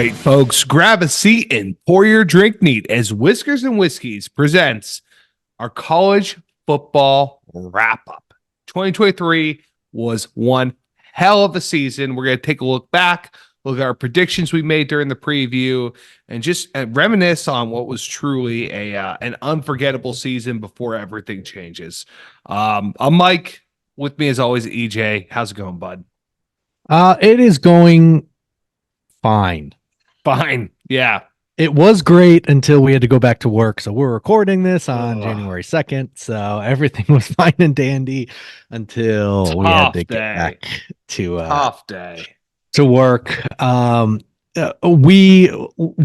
right, folks, grab a seat and pour your drink neat as Whiskers and Whiskeys presents our college football wrap up. 2023 was one hell of a season. We're going to take a look back, look at our predictions we made during the preview, and just reminisce on what was truly an unforgettable season before everything changes. I'm Mike. With me, as always, EJ. How's it going, bud? It is going fine. Fine. Yeah. It was great until we had to go back to work. So we're recording this on Ugh. January 2nd. So everything was fine and dandy until we had to get back Tough day. to work. We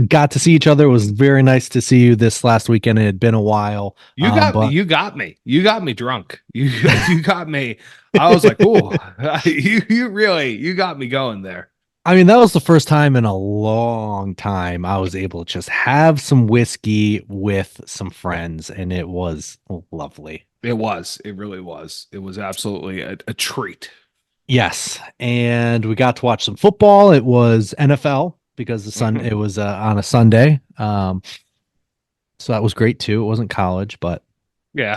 got to see each other. It was very nice to see you this last weekend. It had been a while. You got me drunk. You got me. I was like, oh, you got me going there. I mean, that was the first time in a long time I was able to just have some whiskey with some friends, and it was lovely. It was. It really was. It was absolutely a treat. Yes, and we got to watch some football. It was NFL because it was on a Sunday. So that was great too. It wasn't college, but yeah,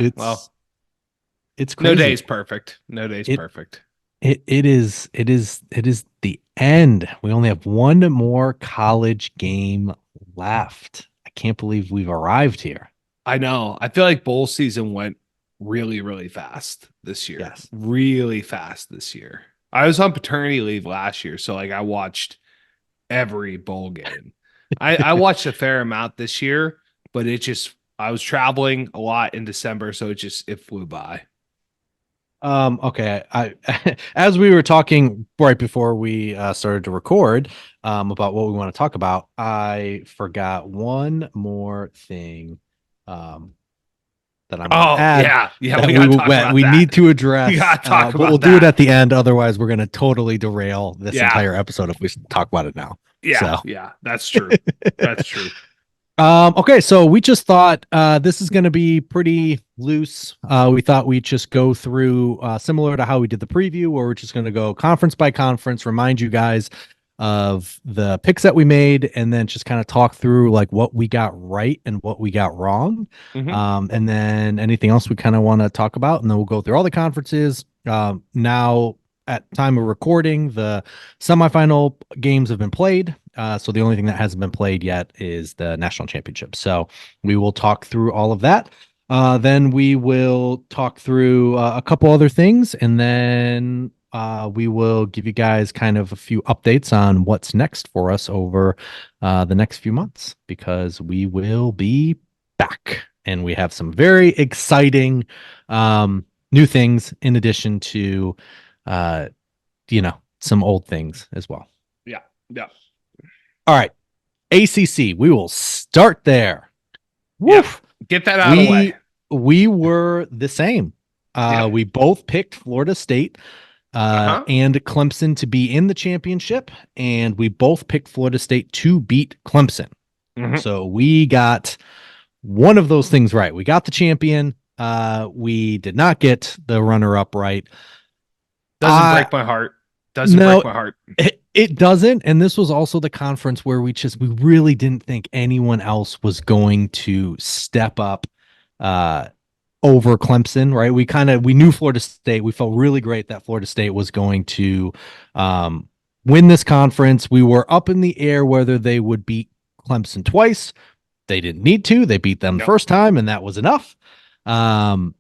it's crazy. No day's perfect. No day's perfect. It is the end. We only have one more college game left. I can't believe we've arrived here. I know. I feel like bowl season went really, really fast this year. Yes. Really fast this year. I was on paternity leave last year, so like I watched every bowl game. I watched a fair amount this year, but I was traveling a lot in December, so it flew by. Okay. I as we were talking right before we started to record about what we want to talk about, I forgot one more thing that I'm gonna add. Yeah. We need to address. We gotta talk but we'll do it at the end. Otherwise, we're gonna totally derail this entire episode if we talk about it now. Yeah, that's true. That's true. Okay, so we just thought this is going to be pretty loose. We thought we'd just go through similar to how we did the preview, where we're just going to go conference by conference, remind you guys of the picks that we made, and then just kind of talk through like what we got right and what we got wrong. And then anything else we kind of want to talk about, and then we'll go through all the conferences. Now, at time of recording, the semifinal games have been played. So the only thing that hasn't been played yet is the national championship. So we will talk through all of that. Then we will talk through a couple other things, and then we will give you guys kind of a few updates on what's next for us over the next few months, because we will be back and we have some very exciting new things in addition to some old things as well. Yeah. All right. ACC, we will start there. Woof. Get that out of the way. We were the same. We both picked Florida State and Clemson to be in the championship, and we both picked Florida State to beat Clemson. So we got one of those things right. We got the champion. We did not get the runner-up right. Doesn't break my heart. Break my heart. It doesn't. And this was also the conference where we really didn't think anyone else was going to step up over Clemson, right? We knew Florida State. We felt really great that Florida State was going to win this conference. We were up in the air whether they would beat Clemson twice. They didn't need to. They beat them the first time, and that was enough. But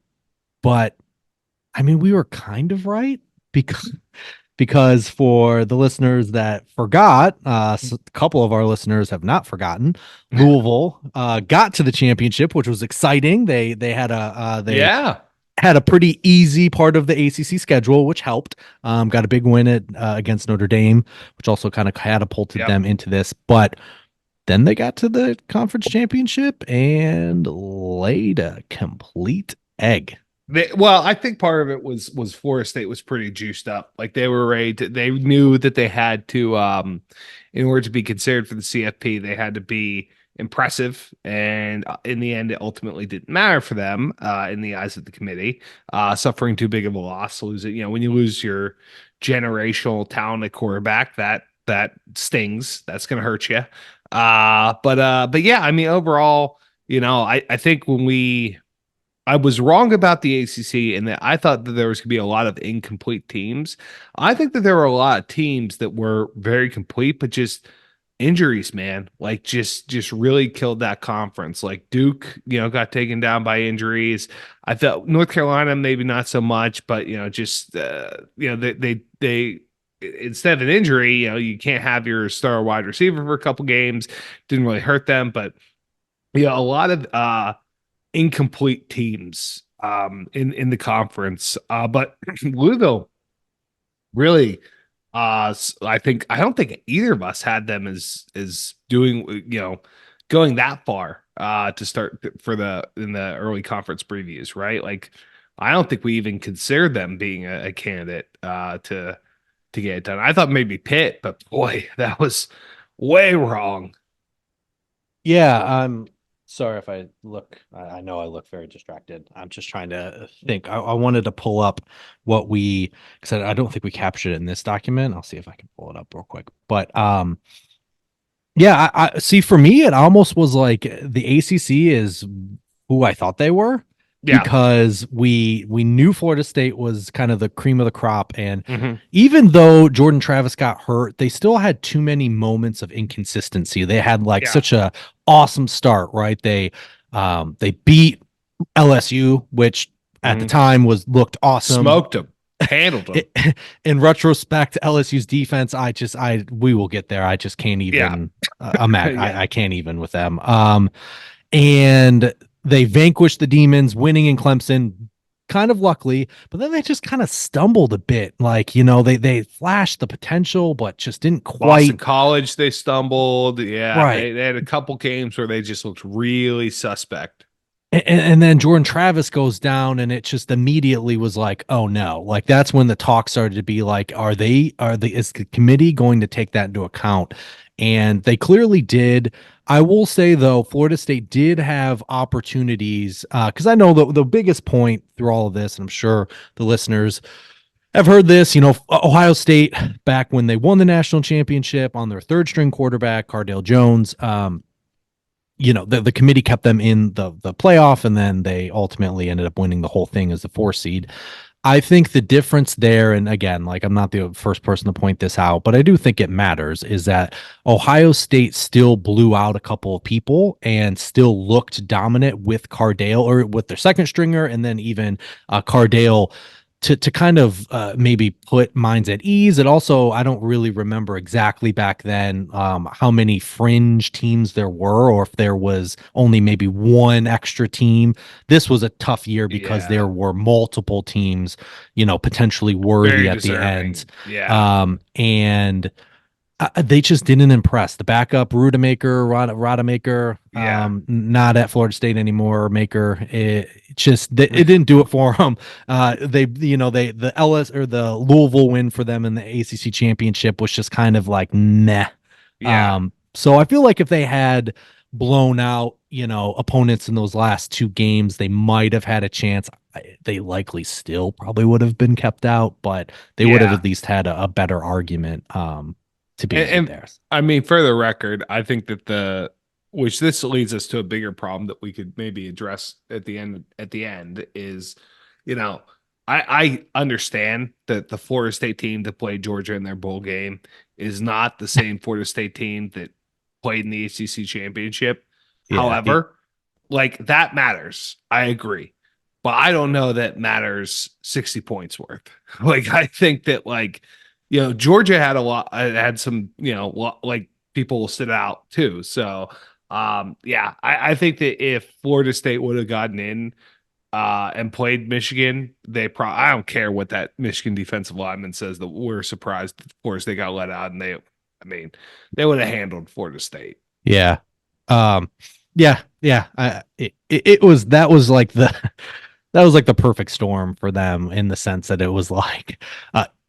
I mean, we were kind of right because for the listeners that forgot, a couple of our listeners have not forgotten, Louisville got to the championship, which was exciting. They had a pretty easy part of the ACC schedule, which helped. Got a big win against Notre Dame, which also kind of catapulted them into this. But then they got to the conference championship and laid a complete egg. I think part of it was Florida State was pretty juiced up. Like they were ready they knew that they had to, in order to be considered for the CFP, they had to be impressive. And in the end, it ultimately didn't matter for them in the eyes of the committee, suffering too big of a loss, losing, when you lose your generational talented quarterback, that that stings. That's going to hurt you. But yeah, I mean, overall, I think I was wrong about the ACC in that I thought that there was going to be a lot of incomplete teams. I think that there were a lot of teams that were very complete, but just injuries, man, like just really killed that conference. Like Duke, got taken down by injuries. I felt North Carolina maybe not so much, but just they instead of an injury, you can't have your star wide receiver for a couple games. Didn't really hurt them, but a lot of incomplete teams in the conference. But Louisville really I don't think either of us had them as doing going that far to start for the in the early conference previews, right? Like I don't think we even considered them being a candidate to get it done. I thought maybe Pitt, but boy, that was way wrong. Yeah, I'm sorry if I look. I know I look very distracted. I'm just trying to think. I wanted to pull up what we because I don't think we captured it in this document. I'll see if I can pull it up real quick. But yeah, I see. For me, it almost was like the ACC is who I thought they were Yeah. because we knew Florida State was kind of the cream of the crop, and Mm-hmm. even though Jordan Travis got hurt, they still had too many moments of inconsistency. They had like Yeah. such a awesome start, right? They beat LSU, which at the time looked awesome. Smoked them, handled them. In retrospect, LSU's defense, we will get there. I just can't even imagine. Yeah. I can't even with them. And they vanquished the demons, winning in Clemson, kind of luckily, but then they just kind of stumbled a bit. Like, they flashed the potential, but just didn't Boston quite. College, they stumbled. Yeah, Right. they had a couple games where they just looked really suspect. And then Jordan Travis goes down, and it just immediately was like, oh no. Like that's when the talk started to be like, is the committee going to take that into account? And they clearly did. I will say though, Florida State did have opportunities because I know the biggest point through all of this, and I'm sure the listeners have heard this, Ohio State back when they won the national championship on their third string quarterback, Cardale Jones. The committee kept them in the playoff, and then they ultimately ended up winning the whole thing as the 4 seed. I think the difference there, and again, like I'm not the first person to point this out, but I do think it matters, is that Ohio State still blew out a couple of people and still looked dominant with Cardale or with their second stringer, and then even Cardale to kind of maybe put minds at ease. It also, I don't really remember exactly back then how many fringe teams there were, or if there was only maybe one extra team. This was a tough year because there were multiple teams, potentially worthy Very at the deserving. end. Yeah. And they just didn't impress. The backup Rodemaker, not at Florida State anymore. Maker, it didn't do it for them. The LS or the Louisville win for them in the ACC championship was just kind of like meh. Yeah. So I feel like if they had blown out, opponents in those last 2 games, they might have had a chance. They likely still probably would have been kept out, but they would have at least had a better argument. To be there. I mean, for the record, I think that which this leads us to a bigger problem that we could maybe address at the end is, I understand that the Florida State team that played Georgia in their bowl game is not the same Florida State team that played in the ACC championship. Yeah. However, like that matters. I agree. But I don't know that matters 60 points worth. Like, I think that Georgia had some, like people will sit out too. So, I think that if Florida State would have gotten in and played Michigan, I don't care what that Michigan defensive lineman says that we're surprised that Florida State got let out, and they would have handled Florida State. Yeah. It was that was like the perfect storm for them in the sense that it was like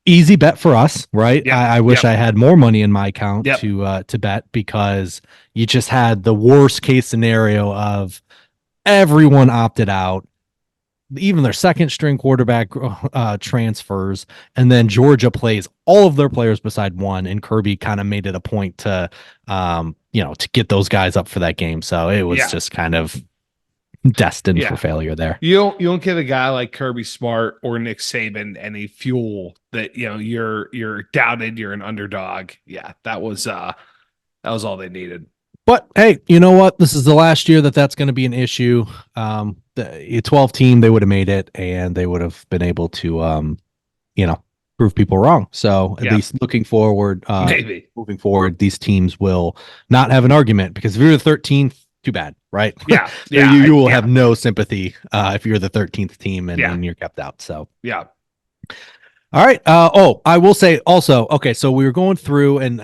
easy bet for us, right? Yep. I wish I had more money in my account Yep. to bet, because you just had the worst case scenario of everyone opted out. even their second string quarterback transfers, and then Georgia plays all of their players beside one, and Kirby kind of made it a point to to get those guys up for that game. So it was Yeah. just kind of destined for Yeah. failure there. You don't get a guy like Kirby Smart or Nick Saban any fuel that you're doubted, you're an underdog. Yeah, that was all they needed. But hey, you know what? This is the last year that's going to be an issue. The 12 team, they would have made it, and they would have been able to, prove people wrong. So at Yeah. least looking forward, Maybe. moving forward, these teams will not have an argument, because if you're the 13th, too bad, right? Yeah. you, Yeah. you will yeah. have no sympathy if you're the 13th team and, Yeah. and you're kept out. So Yeah. all right. I will say also, okay, so we were going through, and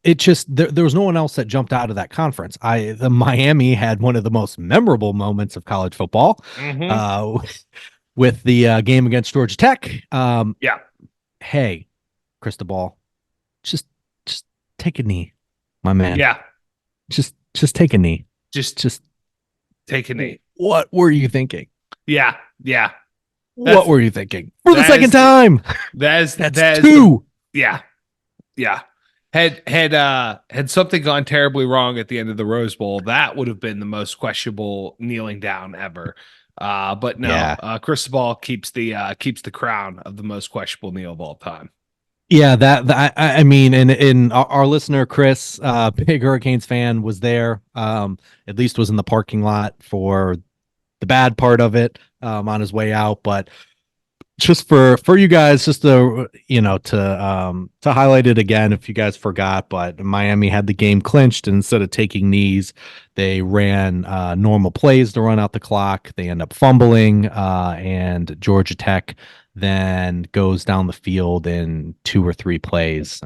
it just there was no one else that jumped out of that conference. The Miami had one of the most memorable moments of college football, Mhm. with the game against Georgia Tech. Yeah. Hey, Cristobal, just take a knee, my man. Yeah. Just take a knee. Just take a knee. What were you thinking? Yeah. Yeah. What were you thinking for the that second is- time? That's two. Yeah. Yeah. Had something gone terribly wrong at the end of the Rose Bowl, that would have been the most questionable kneeling down ever. But no, Yeah. Cristobal keeps the crown of the most questionable kneel of all time. Yeah, I mean, and our listener Chris, big Hurricanes fan, was there. At least was in the parking lot for the bad part of it, on his way out. But just for you guys, just to to highlight it again, if you guys forgot, but Miami had the game clinched, and instead of taking knees, they ran normal plays to run out the clock. They end up fumbling, and Georgia Tech then goes down the field in 2 or 3 plays.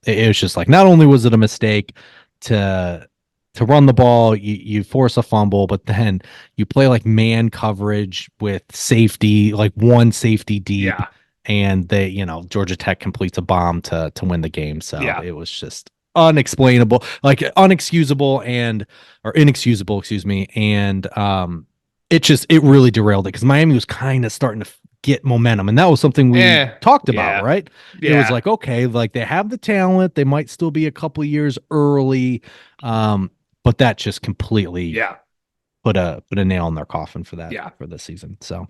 It was just like, not only was it a mistake to run the ball, you force a fumble, but then you play like man coverage with safety, like one safety deep, Yeah. and Georgia Tech completes a bomb to win the game. So Yeah. it was just unexplainable, like unexcusable or inexcusable, excuse me. And it really derailed it, because Miami was kind of starting to get momentum, and that was something we talked about, yeah. right? Yeah. It was like, okay, like they have the talent, they might still be a couple years early, but that just completely Yeah. put a nail in their coffin for that, Yeah. for this season. So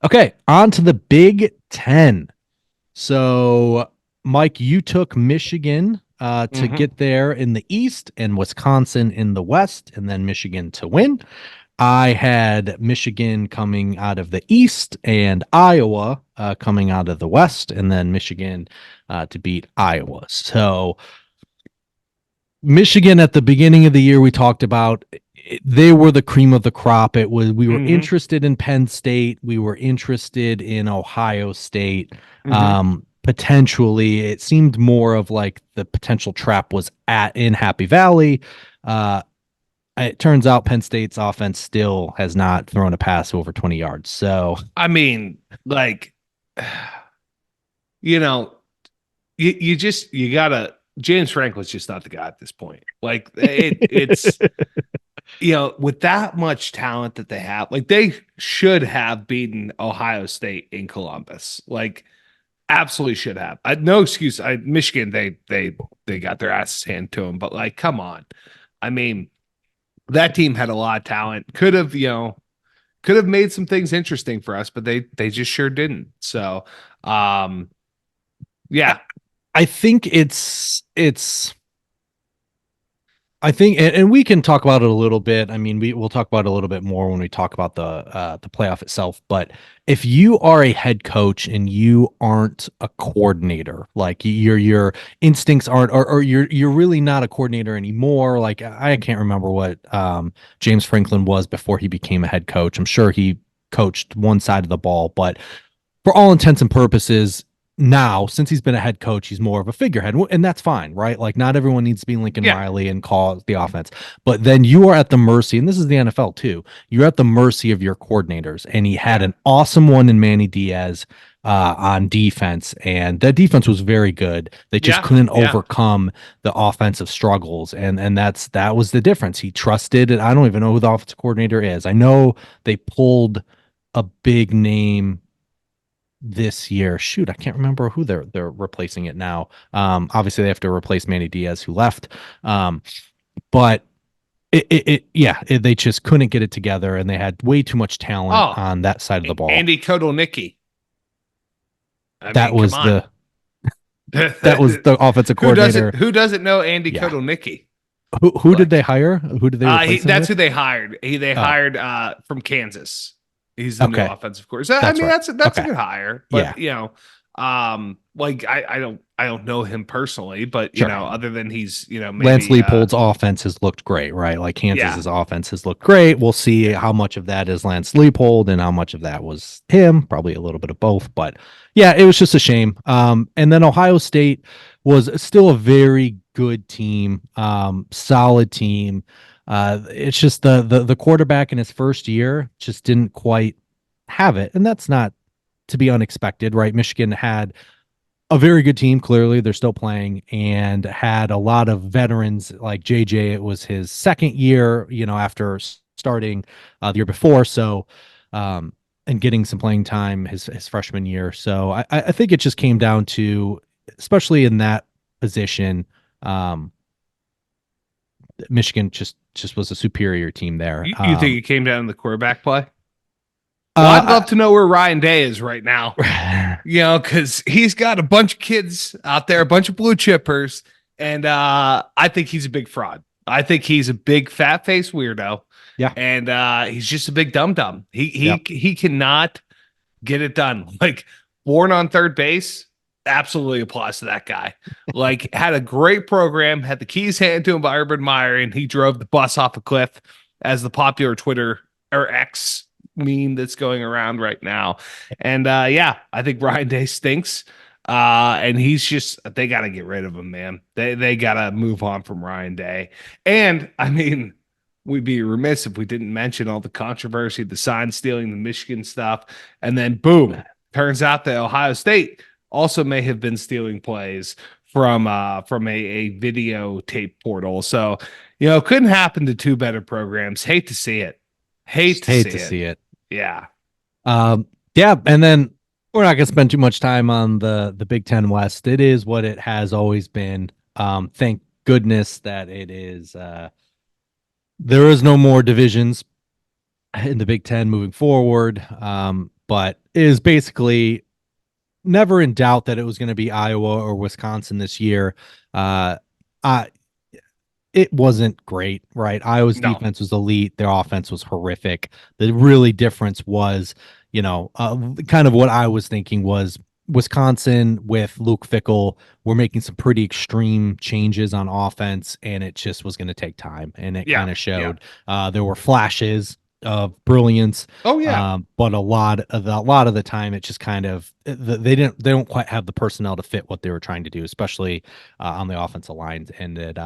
okay, on to the Big Ten. So Mike, you took Michigan to Mhm. get there in the East, and Wisconsin in the West, and then Michigan to win. I had Michigan coming out of the East, and Iowa coming out of the West, and then Michigan to beat Iowa. So Michigan, at the beginning of the year, we talked about they were the cream of the crop. We were Mhm. interested in Penn State, we were interested in Ohio State. Mhm. Potentially, it seemed more of like the potential trap was in Happy Valley. It turns out Penn State's offense still has not thrown a pass over 20 yards. So I mean, like, you gotta. James Franklin's just not the guy at this point. Like, it's with that much talent that they have, like they should have beaten Ohio State in Columbus. Like, absolutely should have. No excuse. Michigan, they got their asses handed to them, but like, come on. I mean, that team had a lot of talent. Could have made some things interesting for us, but they just sure didn't. So, yeah. I think I think, and we can talk about it a little bit. I mean, we'll talk about it a little bit more when we talk about the playoff itself. But if you are a head coach and you aren't a coordinator, like your instincts aren't, or you're really not a coordinator anymore. Like, I can't remember what James Franklin was before he became a head coach. I'm sure he coached one side of the ball, but for all intents and purposes, now, since he's been a head coach, he's more of a figurehead, and that's fine, right? Like, not everyone needs to be Lincoln Yeah. Riley and call the offense, but then you are at the mercy, and this is the NFL too. You're at the mercy of your coordinators, and he had an awesome one in Manny Diaz. on defense, and that defense was very good. They just Yeah, couldn't yeah. overcome the offensive struggles, and that was the difference. He trusted, and I don't even know who the offensive coordinator is. I know they pulled a big name this year. Shoot, I can't remember who they're replacing it now. Obviously they have to replace Manny Diaz, who left. But they just couldn't get it together, and they had way too much talent Oh, on that side of the ball. Andy Kotelnicki. I That mean, come was on. the offensive Who doesn't coordinator. who doesn't know Andy Yeah. Kotelnicki? Who did they Like, hire? Who did they replace him that's with? who they hired. They Oh, hired from Kansas. He's the new okay. offensive coordinator. So, I That's mean, right. that's a Okay. good hire. Yeah, But like I don't know him personally, but sure. other than he's Lance maybe Leipold's offense has looked great, right? Like yeah Kansas's offense has looked great. We'll see yeah how much of that is Lance Leipold and how much of that was him. Probably a little bit of both, but yeah, it was just a shame. And then Ohio State was still a very good team, solid team. It's just the quarterback in his first year just didn't quite have it, and that's not to be unexpected, right? Michigan had a very good team. Clearly, they're still playing, and had a lot of veterans like JJ. It was his second year, after starting the year before. So, and getting some playing time his freshman year. So I think it just came down to, especially in that position, um, Michigan just was a superior team there. you think it came down to the quarterback play? Well, I'd Uh, love to know where Ryan Day is right now. I, Because he's got a bunch of kids out there, a bunch of blue chippers, and I think he's a big fraud. I think he's a big fat face weirdo, yeah, and he's just a big dum dum. He yep. he cannot get it done. Like born on third base, absolutely applause to that guy. Like had a great program, had the keys handed to him by Urban Meyer, and he drove the bus off a cliff, as the popular Twitter or X meme that's going around right now. And yeah, I think Ryan Day stinks. And he's just they gotta get rid of him, man. They gotta move on from Ryan Day. And I mean, we'd be remiss if we didn't mention all the controversy, the sign stealing, the Michigan stuff, and then boom, turns out that Ohio State also may have been stealing plays from a videotape portal. So, couldn't happen to two better programs. Hate to see it. Hate Just to hate see to it. see it. Yeah. Yeah, and then we're not going to spend too much time on the Big Ten West. It is what it has always been. Thank goodness that it is. There is no more divisions in the Big Ten moving forward. But it is basically never in doubt that it was going to be Iowa or Wisconsin this year. I It wasn't great, right? Iowa's No. defense was elite. Their offense was horrific. The really difference was, kind of what I was thinking was Wisconsin with Luke Fickell were making some pretty extreme changes on offense, and it just was going to take time, and it Yeah. kind of Yeah. showed. There were flashes of brilliance, Oh yeah. but a lot of the time it just kind of they don't quite have the personnel to fit what they were trying to do, especially on the offensive lines, and it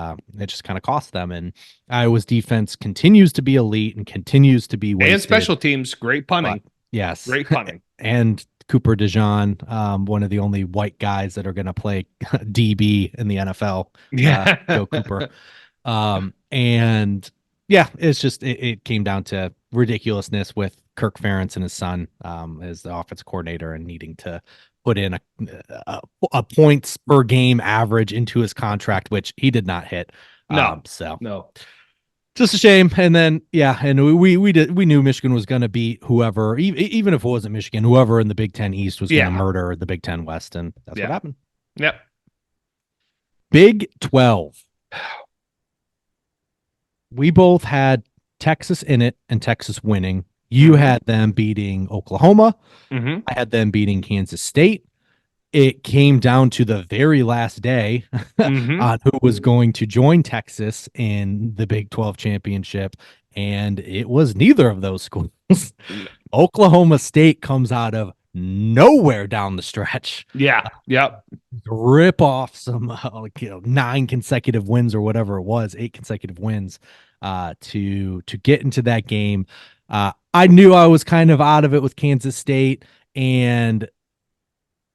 just kind of cost them. And Iowa's defense continues to be elite and continues to be And wasted. special teams, great But punting. yes, Great punting. and Cooper DeJean, one of the only white guys that are going to play DB in the NFL. Yeah. Go Cooper. And yeah, it's just it came down to ridiculousness with Kirk Ferentz and his son as the offense coordinator, and needing to put in a points per game average into his contract, which he did not hit. No. So No. just a shame. And then yeah, and we knew Michigan was going to beat whoever, even if it wasn't Michigan, whoever in the Big Ten East was going to Yeah. murder the Big Ten West, and that's what Yeah. happened. Yep. Big 12. We both had Texas in it and Texas winning. You Mhm. had them beating Oklahoma. Mm-hmm. I had them beating Kansas State. It came down to the very last day Mm-hmm. on who was going to join Texas in the Big 12 championship, and it was neither of those schools. Oklahoma State comes out of nowhere down the stretch, Yeah. Yep. rip off some 9 consecutive wins or whatever it was, 8 consecutive wins to get into that game. I knew I was kind of out of it with Kansas State, and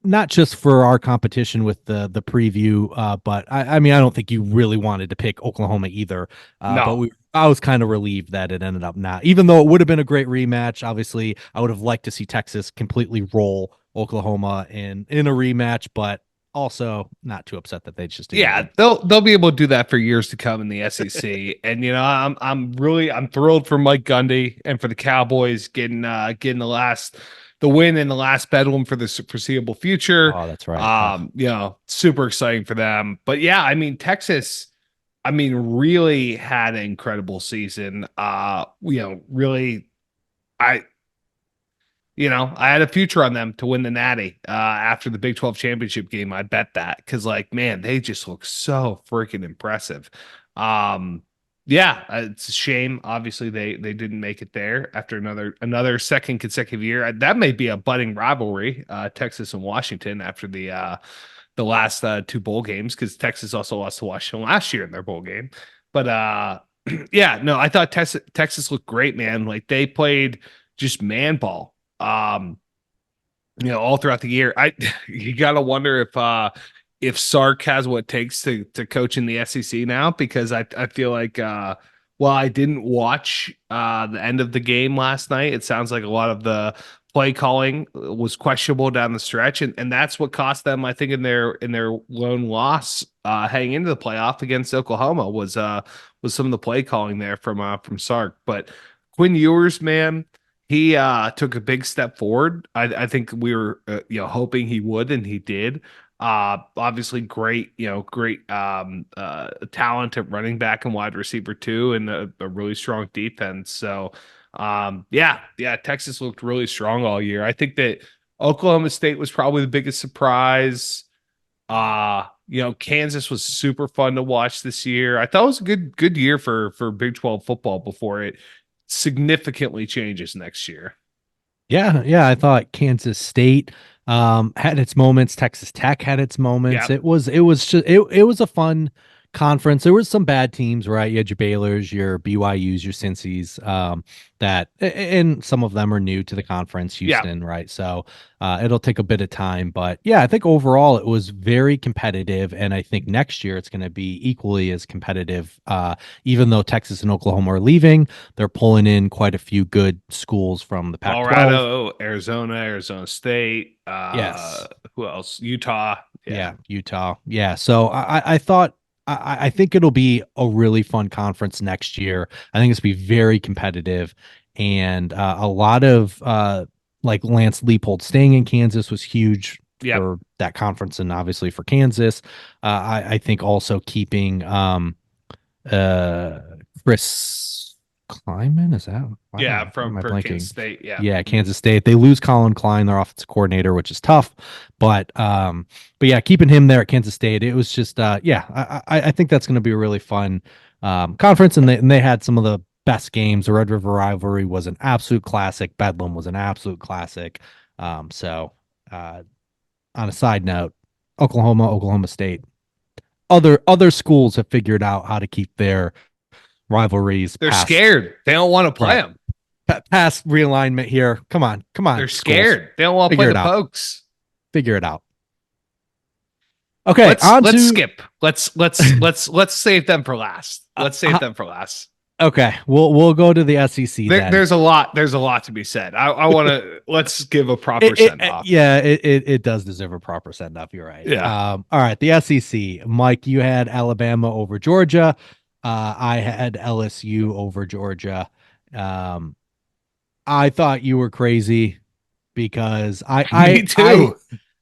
not just for our competition with the preview, but I mean I don't think you really wanted to pick Oklahoma either. But No. I was kind of relieved that it ended up not, even though it would have been a great rematch. Obviously, I would have liked to see Texas completely roll Oklahoma in a rematch, but also not too upset that they just didn't get Yeah, one. they'll be able to do that for years to come in the SEC. And I'm thrilled for Mike Gundy and for the Cowboys getting the win in the last bedlam for the foreseeable future. Oh, that's right. Oh, Super exciting for them. But yeah, I mean Texas, I mean really had an incredible season. Really I I had a future on them to win the Natty after the Big 12 championship game. I bet that because, like, man, they just look so freaking impressive. Um, yeah, it's a shame. Obviously, they didn't make it there after another second consecutive year. That may be a budding rivalry, Texas and Washington, after the last two bowl games, because Texas also lost to Washington last year in their bowl game. But yeah, no, I thought Texas looked great, man. Like they played just man ball all throughout the year. You gotta wonder if Sark has what it takes to coach in the SEC now, because I feel like well, I didn't watch the end of the game last night. It sounds like a lot of the play calling was questionable down the stretch, and that's what cost them, I think, in their lone loss heading into the playoff against Oklahoma was some of the play calling there from Sark. But Quinn Ewers, man, he took a big step forward. I think we were hoping he would, and he did. Obviously great talent at running back and wide receiver too, and a really strong defense. So yeah, Texas looked really strong all year. I think that Oklahoma State was probably the biggest surprise. Kansas was super fun to watch this year. I thought it was a good year for Big 12 football before it significantly changes next year. yeah, yeah. I thought Kansas State had its moments. Texas Tech had its moments. Yeah. It was a fun conference. There was some bad teams, right? You had your Baylor's, your BYU's, your Cincy's, and some of them are new to the conference, Yeah. Houston, right? So it'll take a bit of time, but yeah, I think overall it was very competitive, and I think next year it's going to be equally as competitive. Even though Texas and Oklahoma are leaving, they're pulling in quite a few good schools from the Pac-12. Colorado, Arizona, Arizona State, Yes. who else? Utah. Yeah. Yeah, Utah. Yeah. So I thought I think it'll be a really fun conference next year. I think it's be very competitive, and a lot of like Lance Leopold staying in Kansas was huge Yep. for that conference, and obviously for Kansas. I think also keeping uh Chris Kleiman, is that Yeah, why from am I for Kansas blanking? State. Yeah. Yeah, Kansas State. They lose Colin Klein, their offensive coordinator, which is tough. But yeah, keeping him there at Kansas State, it was just yeah, I think that's going to be a really fun conference, and they had some of the best games. The Red River rivalry was an absolute classic. Bedlam was an absolute classic. So on a side note, Oklahoma State. Other schools have figured out how to keep their rivalries They're past scared. They don't want to play right them. past realignment here. Come They're on, schools, scared. They don't want to play figure it the out, Pokes. figure it out. Okay, on Let's to skip. Let's save them for last. uh, Let's save them for last. okay. We'll go to the SEC then. There's a lot to be said. I want to let's give a proper send off. Yeah, it does deserve a proper send off. You're right. Yeah. All right, the SEC. Mike, you had Alabama over Georgia. I had LSU over Georgia. Um, I thought you were crazy because Me too.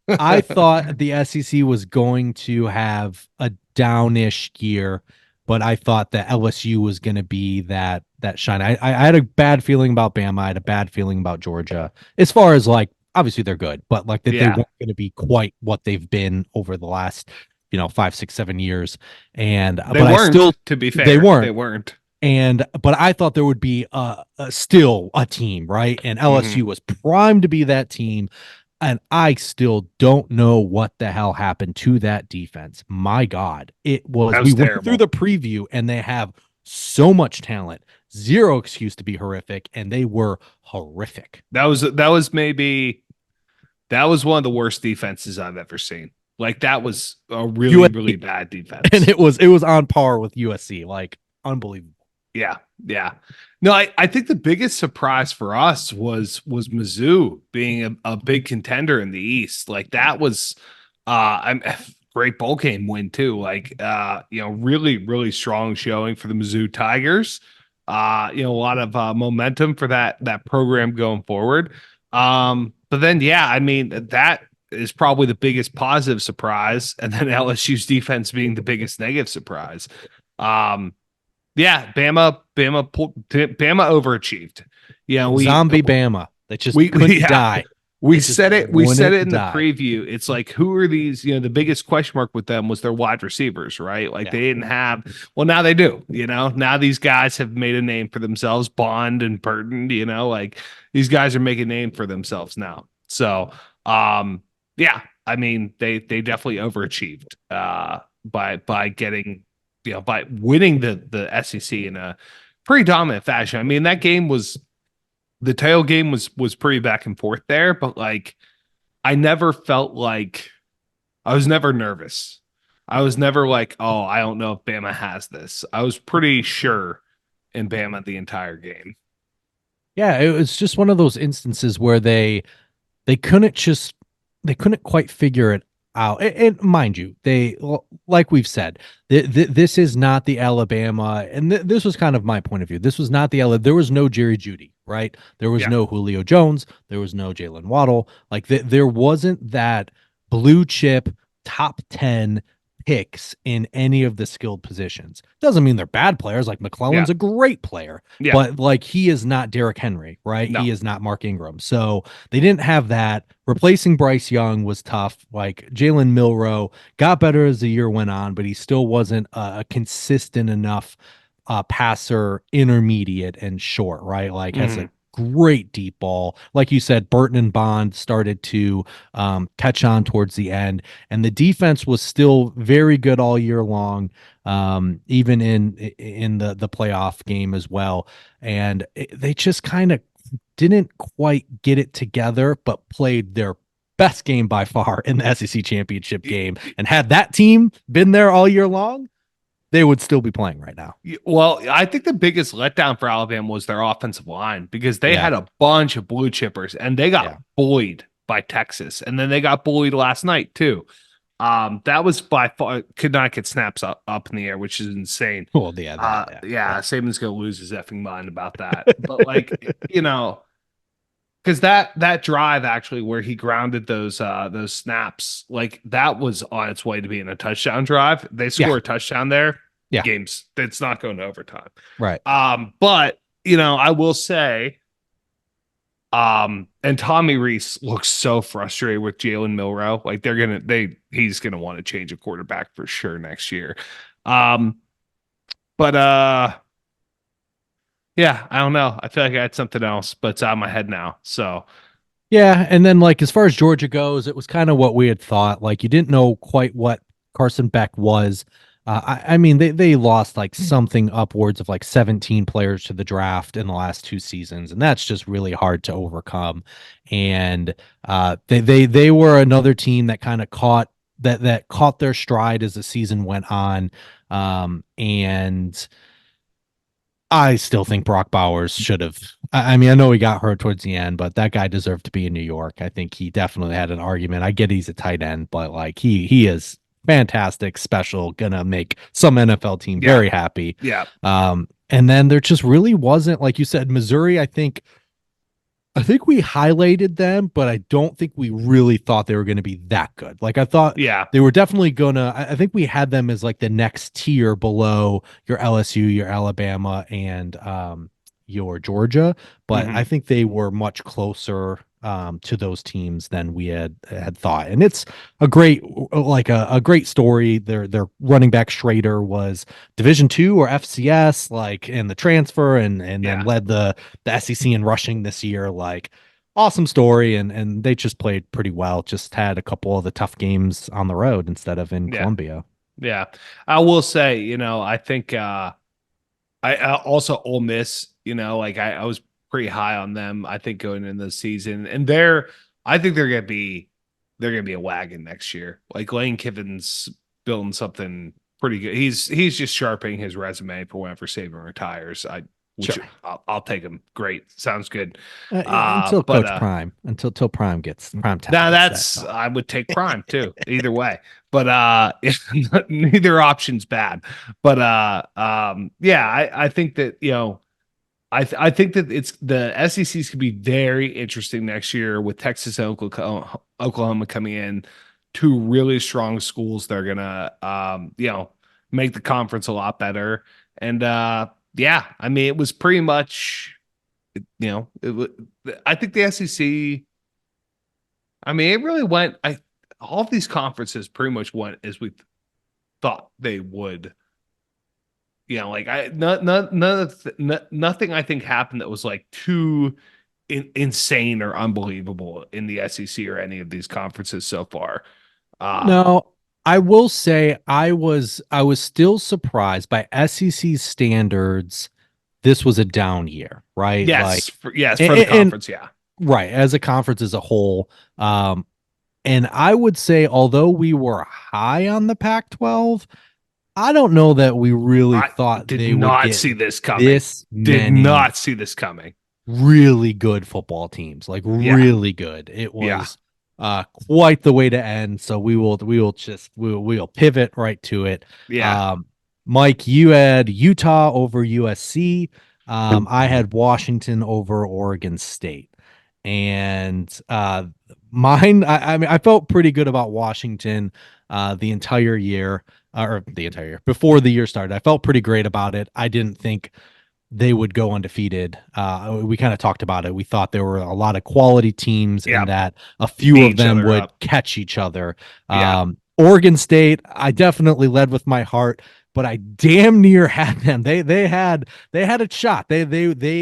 I thought the SEC was going to have a downish year, but I thought that LSU was going to be that shine. I had a bad feeling about Bama. I had a bad feeling about Georgia. As far as like, obviously they're good, but like that they Yeah. weren't going to be quite what they've been over the last 5, 6, 7 years. And They but I weren't, still to be fair. they weren't. They weren't. And but I thought there would be still a team, right? And LSU was primed to be that team. And I still don't know what the hell happened to that defense. My God, That we was went through terrible. the preview and they have so much talent, zero excuse to be horrific, and they were horrific. That was maybe That was one of the worst defenses I've ever seen. Like that was a really, really USC, bad and defense. it was on par with USC, like unbelievable. Yeah, yeah. No, I think the biggest surprise for us was Mizzou being a big contender in the East. Like that was I'm great bowl game win too. Like really, really strong showing for the Mizzou Tigers. A lot of momentum for that program going forward. But then yeah, I mean that is probably the biggest positive surprise, and then LSU's defense being the biggest negative surprise. Um, yeah, Bama overachieved. Yeah, Zombie Bama that just we couldn't yeah, die. we They just said it. We said it wouldn't in the die. preview. It's like, who are these? The biggest question mark with them was their wide receivers, right? Like Yeah. they didn't have. Well, now they do. Now these guys have made a name for themselves. Bond and Burton. Like these guys are making a name for themselves now. So, yeah, I mean, they definitely overachieved by getting by winning the SEC in a pretty dominant fashion. I mean, that game was the tail game was pretty back and forth there, but like I never felt like I was never nervous. I was never like, oh, I don't know if Bama has this. I was pretty sure in Bama the entire game. Yeah, it was just one of those instances where they couldn't just they couldn't quite figure it out. And mind you, like we've said, this is not the Alabama, and this was kind of my point of view. This was not the Alabama. There was no Jerry Judy, right? There was Yeah. no Julio Jones. There was no Jalen Waddle. Like there wasn't that blue chip top 10 picks in any of the skilled positions. Doesn't mean they're bad players. Like Yeah. McClellan's a great player, Yeah. but like he is not Derrick Henry, right? No. He is not Mark Ingram. So they didn't have that. Replacing Bryce Young was tough. Like Jalen Milrow got better as the year went on, but he still wasn't a consistent enough passer, intermediate and short, right? Like has a Mhm. great deep ball. Like you said, Burton and Bond started to catch on towards the end, and the defense was still very good all year long, even in the playoff game as well. And they just kind of didn't quite get it together, but played their best game by far in the SEC championship game. And had that team been there all year long, they would still be playing right now. Well, I think the biggest letdown for Alabama was their offensive line because they Yeah. had a bunch of blue chippers and they got Yeah. bullied by Texas. And then they got bullied last night too. That was by far could not get snaps up in the air, which is insane. Well, yeah, Yeah, Saban's gonna lose his effing mind about that. But like, because that drive actually where he grounded those snaps, like that was on its way to being a touchdown drive. They score a touchdown there. Yeah. Games, it's not going to overtime. Right. But I will say, and Tommy Reese looks so frustrated with Jalen Milrow. Like he's gonna want to change a quarterback for sure next year. But yeah, I don't know. I feel like I had something else, but it's out of my head now. So Yeah, and then like as far as Georgia goes, it was kind of what we had thought. Like you didn't know quite what Carson Beck was. I mean, they lost like something upwards of like 17 players to the draft in the last 2 seasons, and that's just really hard to overcome. And they were another team that kind of caught their stride as the season went on. And I still think Brock Bowers should have. I mean, I know he got hurt towards the end, but that guy deserved to be in New York. I think he definitely had an argument. I get he's a tight end, but like he is fantastic, special, gonna make some NFL team very happy. yeah. And then there just really wasn't, like you said, Missouri. I think we highlighted them, but I don't think we really thought they were going to be that good. Like I thought Yeah. they were definitely gonna. I think we had them as like the next tier below your LSU, your Alabama, and your Georgia. But I think they were much closer to those teams than we had thought. And it's a great a great story. Their running back Schrader was Division II or FCS, like in the transfer, and then led the SEC in rushing this year. Like awesome story, and they just played pretty well. Just had a couple of the tough games on the road instead of in Columbia. Yeah. I will say, I think I also Ole Miss, like I was pretty high on them, I think, going into the season. And they're I think they're gonna be a wagon next year. Like Lane Kiffin's building something pretty good. He's just sharpening his resume for whenever Saban retires. Which Sure. I'll take him. Great, sounds good. Until But Coach Prime, until Prime time now gets that. that's I would take Prime too. Either way, but neither option's bad. But yeah, I think that I think that it's the SECs could be very interesting next year with Texas and Oklahoma coming in, two really strong schools. They're gonna make the conference a lot better. And yeah, I mean it was pretty much I think the SEC. I mean it really went. All of these conferences pretty much went as we thought they would. Like nothing I think happened that was like too insane or unbelievable in the SEC or any of these conferences so far. No, I will say I was still surprised by SEC standards. This was a down year, right? Yes, Like, for the and conference, yeah, right, as a conference as a whole. And I would say, although we were high on the Pac-12, I don't know that we really I thought did they would not get see this coming. this Did many not see this coming. really good football teams, like Yeah, really good. It yeah, was quite the way to end. So we'll pivot right to it. yeah. Um, Mike, you had Utah over USC. I had Washington over Oregon State. And mine, I mean, I felt pretty good about Washington the entire year, or the entire year before the year started. I felt pretty great about it. I didn't think they would go undefeated. We kind of talked about it. We thought there were a lot of quality teams Yeah, and that a few beat of each them other would up. catch each other. Yeah, Oregon State, I definitely led with my heart, but I damn near had them. They had a shot. They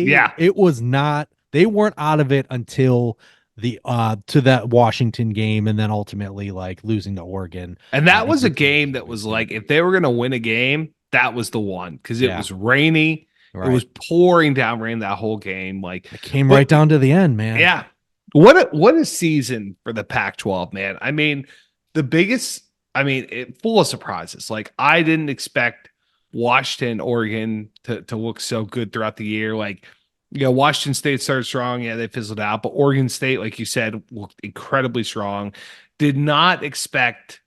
yeah. it was not, they weren't out of it until the to that Washington game, and then ultimately like losing to Oregon And that and was a losing game to that Oregon was State. like, if they were going to win a game, that was the one because it Yeah, was rainy. It right. was pouring down rain that whole game. Like, It came right but down to the end, man. yeah, what a season for the Pac-12, man. I mean, the biggest. I mean, full of surprises. Like, I didn't expect Washington, Oregon to look so good throughout the year. Like, Washington State started strong. Yeah, they fizzled out, but Oregon State, like you said, looked incredibly strong. Did not expect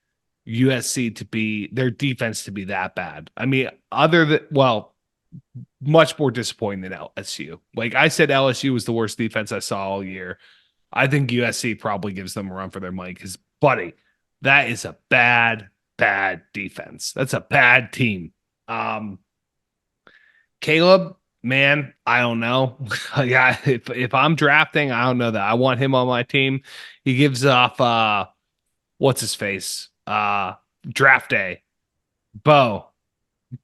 USC to be their defense to be that bad. I mean, other than much more disappointing than LSU. Like I said, LSU was the worst defense I saw all year. I think USC probably gives them a run for their money because, buddy, that is a bad, bad defense. That's a bad team. Um, Caleb, man, I don't know. Yeah, if I'm drafting, I don't know that I want him on my team. He gives off what's his face? Draft day. Bo.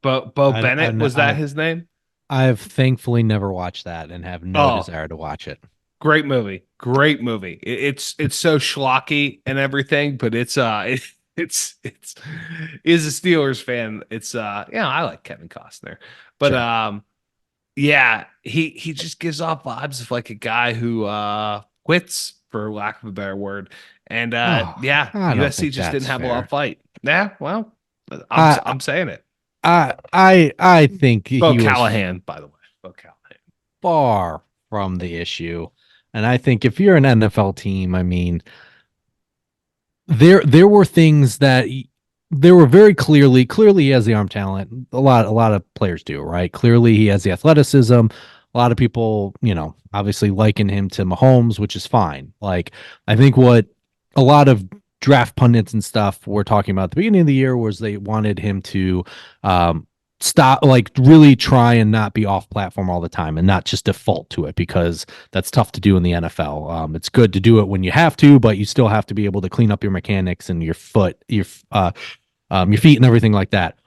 Bo Bennett, was that his name? I've thankfully never watched that and have no Oh, desire to watch it. great movie. Great movie. It's so schlocky and everything, but it's is a Steelers fan. It's I like Kevin Costner. But Sure. yeah, he just gives off vibes of like a guy who quits, for lack of a better word. And Oh, yeah, I don't USC think just didn't that's have a lot of fair. fight. Yeah, well, I I'm saying it. I think Bo he was Callahan, by the way. Bo Callahan. far from the issue. And I think if you're an NFL team, I mean, there were things that there were very clearly he has the arm talent. A lot of players do, right? Clearly he has the athleticism. A lot of people, obviously liken him to Mahomes, which is fine. Like, I think what a lot of draft pundits and stuff were talking about at the beginning of the year was they wanted him to um, stop, like really try and not be off platform all the time and not just default to it, because that's tough to do in the NFL. It's good to do it when you have to, but you still have to be able to clean up your mechanics and your feet and everything like that.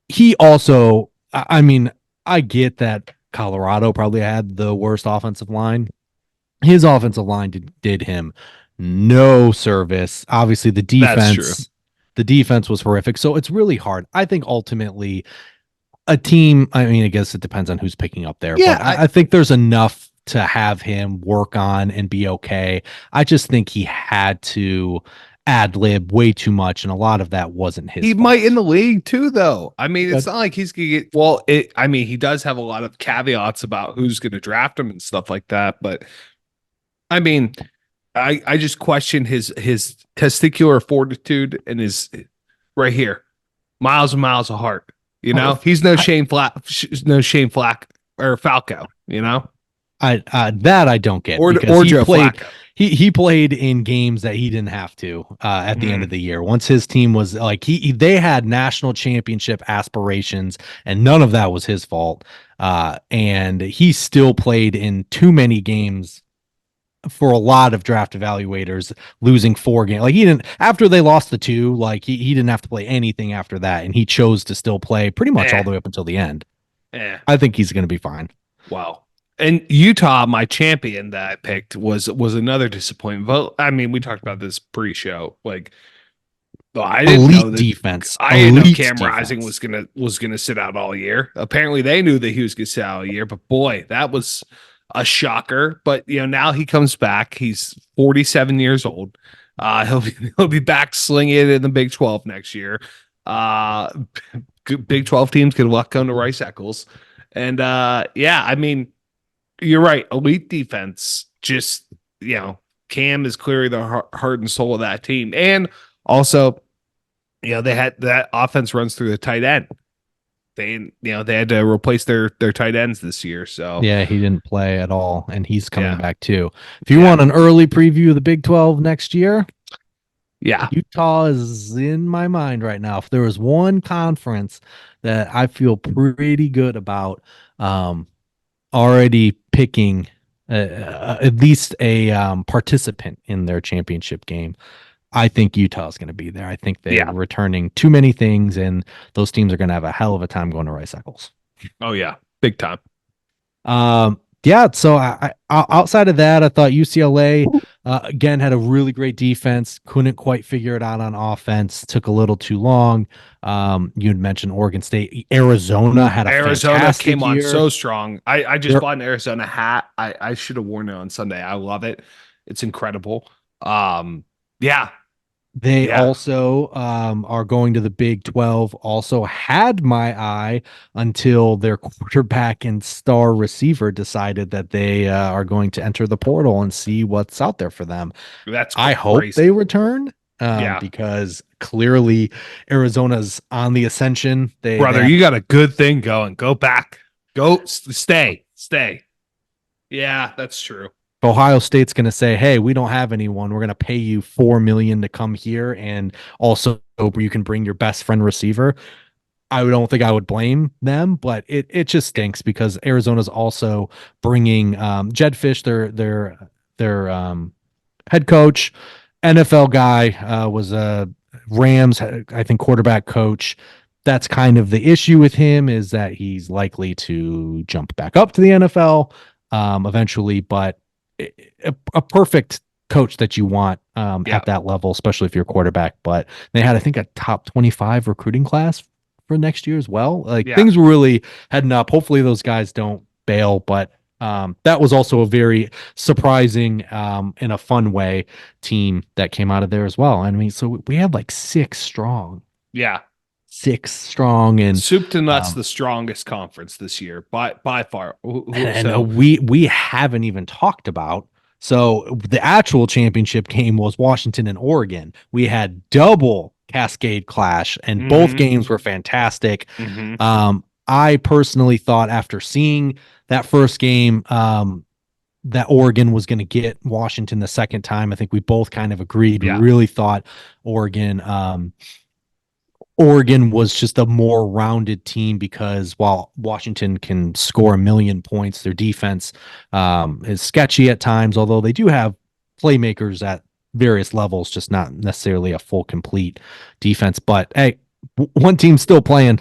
He also, I mean, I get that Colorado probably had the worst offensive line. His offensive line did him no service. Obviously, That's true. the defense was horrific. So it's really hard. I think ultimately a team, I mean, I guess it depends on who's picking up there, Yeah, but I think there's enough to have him work on and be okay. I just think he had to ad lib way too much, and a lot of that wasn't his He fault. might in the league too, though. I mean, it's Good. not like he's gonna get. Well, I mean, he does have a lot of caveats about who's going to draft him and stuff like that. But I mean, I just question his testicular fortitude and his right here, miles and miles of heart. You know, he's no I, Shane Flack or Falco. You know, that I don't get, or because he Joe played Flacco. he played in games that he didn't have to at the end of the year. Once his team was like they had national championship aspirations, and none of that was his fault. And he still played in too many games for a lot of draft evaluators, losing 4 games. Like, he didn't, after they lost the 2, like he didn't have to play anything after that, and he chose to still play pretty much all the way up until the end. I think he's going to be fine. Wow. And Utah, my champion that I picked, was another disappointment. But I mean, we talked about this pre-show. Like, I didn't know that Defense. I didn't know Elite Cam defense. Rising was gonna sit out all year. Apparently, they knew that he was gonna sit out all year. But boy, that was a shocker. But now he comes back. He's 47 years old. He'll be back slinging it in the Big 12 next year. Big 12 teams can luck come to Rice Eccles. And yeah, I mean, you're right. Elite defense. Just Cam is clearly the heart and soul of that team. And also, they had that offense runs through the tight end. They had to replace their tight ends this year. So yeah, he didn't play at all, and he's coming back too. If you want an early preview of the Big 12 next year, Utah is in my mind right now. If there was one conference that I feel pretty good about already picking at least a participant in their championship game, I think Utah is going to be there. I think they're returning too many things, and those teams are going to have a hell of a time going to Rice Eccles. Oh yeah, big time. Yeah. So I outside of that, I thought UCLA again had a really great defense. Couldn't quite figure it out on offense. Took a little too long. You had mentioned Oregon State. Arizona had a fantastic came on year. so strong. I just bought an Arizona hat. I should have worn it on Sunday. I love it. It's incredible. Yeah. They also are going to the Big 12. Also had my eye until their quarterback and star receiver decided that they are going to enter the portal and see what's out there for them. I hope they return because clearly Arizona's on the ascension. You got a good thing going. Go back. Go stay. Yeah, that's true. Ohio State's going to say, hey, we don't have anyone. We're going to pay you $4 million to come here, and also you can bring your best friend receiver. I don't think I would blame them, but it just stinks because Arizona's also bringing Jed Fish, their head coach, NFL guy, was a Rams, I think, quarterback coach. That's kind of the issue with him, is that he's likely to jump back up to the NFL eventually, but a perfect coach that you want at that level, especially if you're a quarterback. But they had, I think, a top 25 recruiting class for next year as well. Things were really heading up. Hopefully those guys don't bail, but that was also a very surprising in a fun way team that came out of there as well. I mean, so we had like 6 strong. Yeah. 6 strong, and soup to nuts, the strongest conference this year by far. We haven't even talked about. So the actual championship game was Washington and Oregon. We had double Cascade clash, and both games were fantastic. I personally thought, after seeing that first game, that Oregon was going to get Washington the second time. I think we both kind of agreed. We really thought Oregon was just a more rounded team, because while Washington can score 1 million points, their defense is sketchy at times, although they do have playmakers at various levels, just not necessarily a full complete defense. But hey, one team's still playing.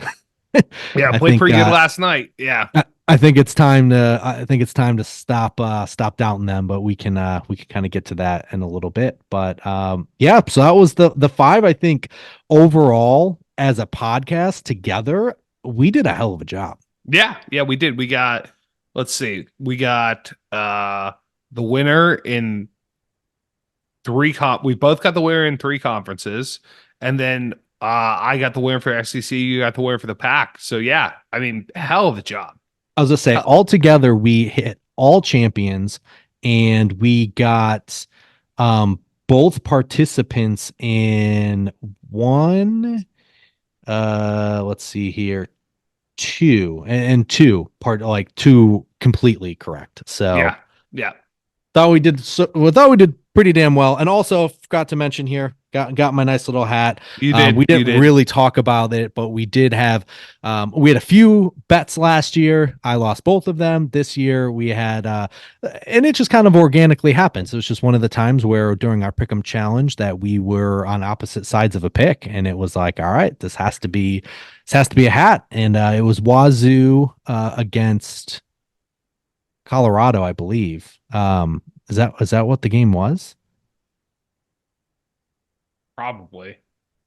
Played pretty good last night. Yeah. I think it's time to stop doubting them, but we can kind of get to that in a little bit. But so that was the 5. I think overall, as a podcast together, we did a hell of a job. Yeah, we did. We got let's see. We got the winner in we both got the winner in three conferences, and then I got the winner for SEC, you got the winner for the pack. So yeah, I mean, hell of a job. I was gonna say Hell, all together we hit all champions, and we got both participants in one. Let's see here, two and two part like two completely correct. So yeah, yeah. thought we did pretty damn well. And also forgot to mention here, got my nice little hat. You did, We you didn't did. really talk about it, but we did have we had a few bets last year. I lost both of them. This year we had and it just kind of organically happens. It was just one of the times where during our pick'em challenge that we were on opposite sides of a pick, and it was like, all right, this has to be a hat. And it was Wazoo against Colorado, I believe. Is that what the game was? Probably,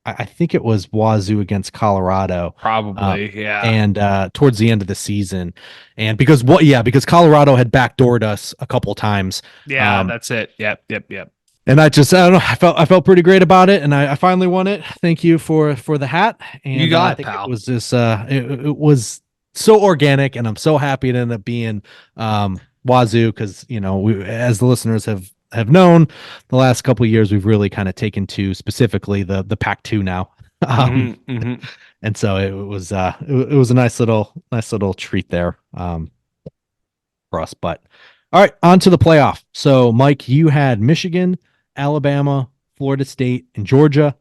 I think it was Wazoo against Colorado. Uh, probably, yeah, and towards the end of the season, and because Colorado had backdoored us a couple times. yeah. um, That's it. Yep, yep, yep. and I don't know, I felt pretty great about it, and I finally won it. Thank you for the hat. You And I got it, think it pal. was just it was so organic, and I'm so happy it ended up being Wazoo, because as the listeners have known, the last couple of years we've really kind of taken to specifically the Pac-2 now. Hmm, um, hmm. and so it was a nice little treat there for us. But all right, on to the playoff. So Mike, you had Michigan, Alabama, Florida State, and Georgia.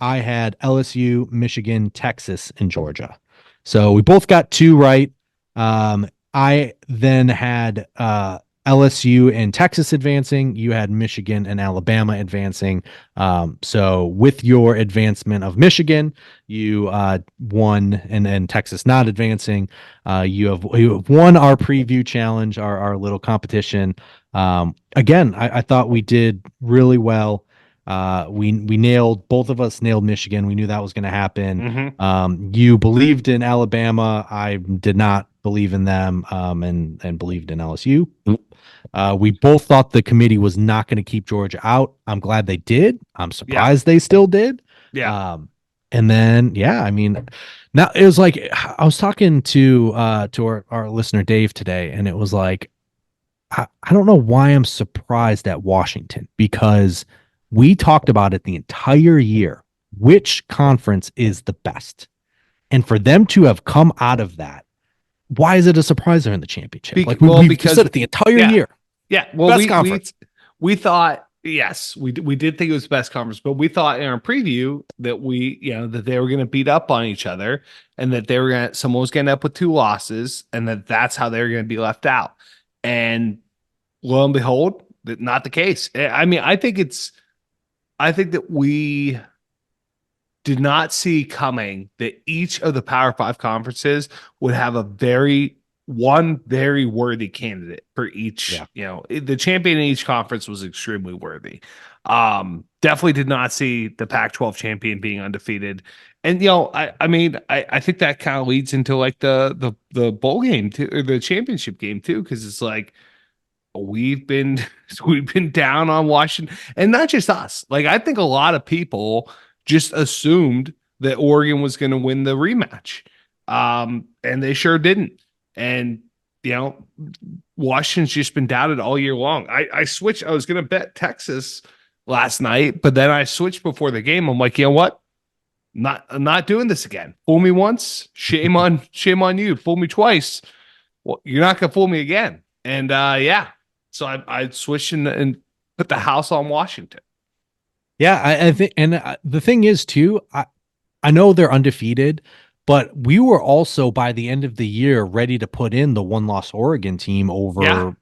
I had LSU, Michigan, Texas, and Georgia. So we both got two right. I then had LSU and Texas advancing. You had Michigan and Alabama advancing. So with your advancement of Michigan, you won, and then Texas not advancing. You have won our preview challenge, our little competition. Again, I thought we did really well. We nailed, both of us nailed Michigan. We knew that was going to happen. Hmm. You believed in Alabama. I did not believe in them, and believed in LSU. We both thought the committee was not going to keep Georgia out. I'm glad they did. I'm Yeah, surprised they still did. yeah. And then, yeah, I mean, now it was like I was talking to our listener Dave today, and it was like I don't know why I'm surprised at Washington, because we talked about it the entire year. Which conference is the best? And for them to have come out of that, why is it a surprise they're in the championship? Like we've Because said it the entire yeah, year. yeah. Well, Best conference. we thought yes, we did think it was the best conference, but we thought in our preview that that they were going to beat up on each other, and that someone was going to end up with two losses, and that's how they were going to be left out. And lo and behold, that not the case. I mean, I think that we did not see coming that each of the Power Five conferences would have one very worthy candidate for each. Yeah. The champion in each conference was extremely worthy. Definitely did not see the Pac-12 champion being undefeated. And I mean, I think that kind of leads into like the bowl game too, or the championship game too, because it's like we've been we've been down on Washington, and not just us. Like I think a lot of people just assumed that Oregon was going to win the rematch, and they sure didn't. And Washington's just been doubted all year long. I switched. I was going to bet Texas last night, but then I switched before the game. I'm like, you know what? Not doing this again. Fool me once, shame on you. Fool me twice. Well, you're not gonna fool me again. And yeah, so I switched and put the house on Washington. Yeah, I think, and the thing is too, I know they're undefeated, but we were also by the end of the year ready to put in the one-loss Oregon team Yeah,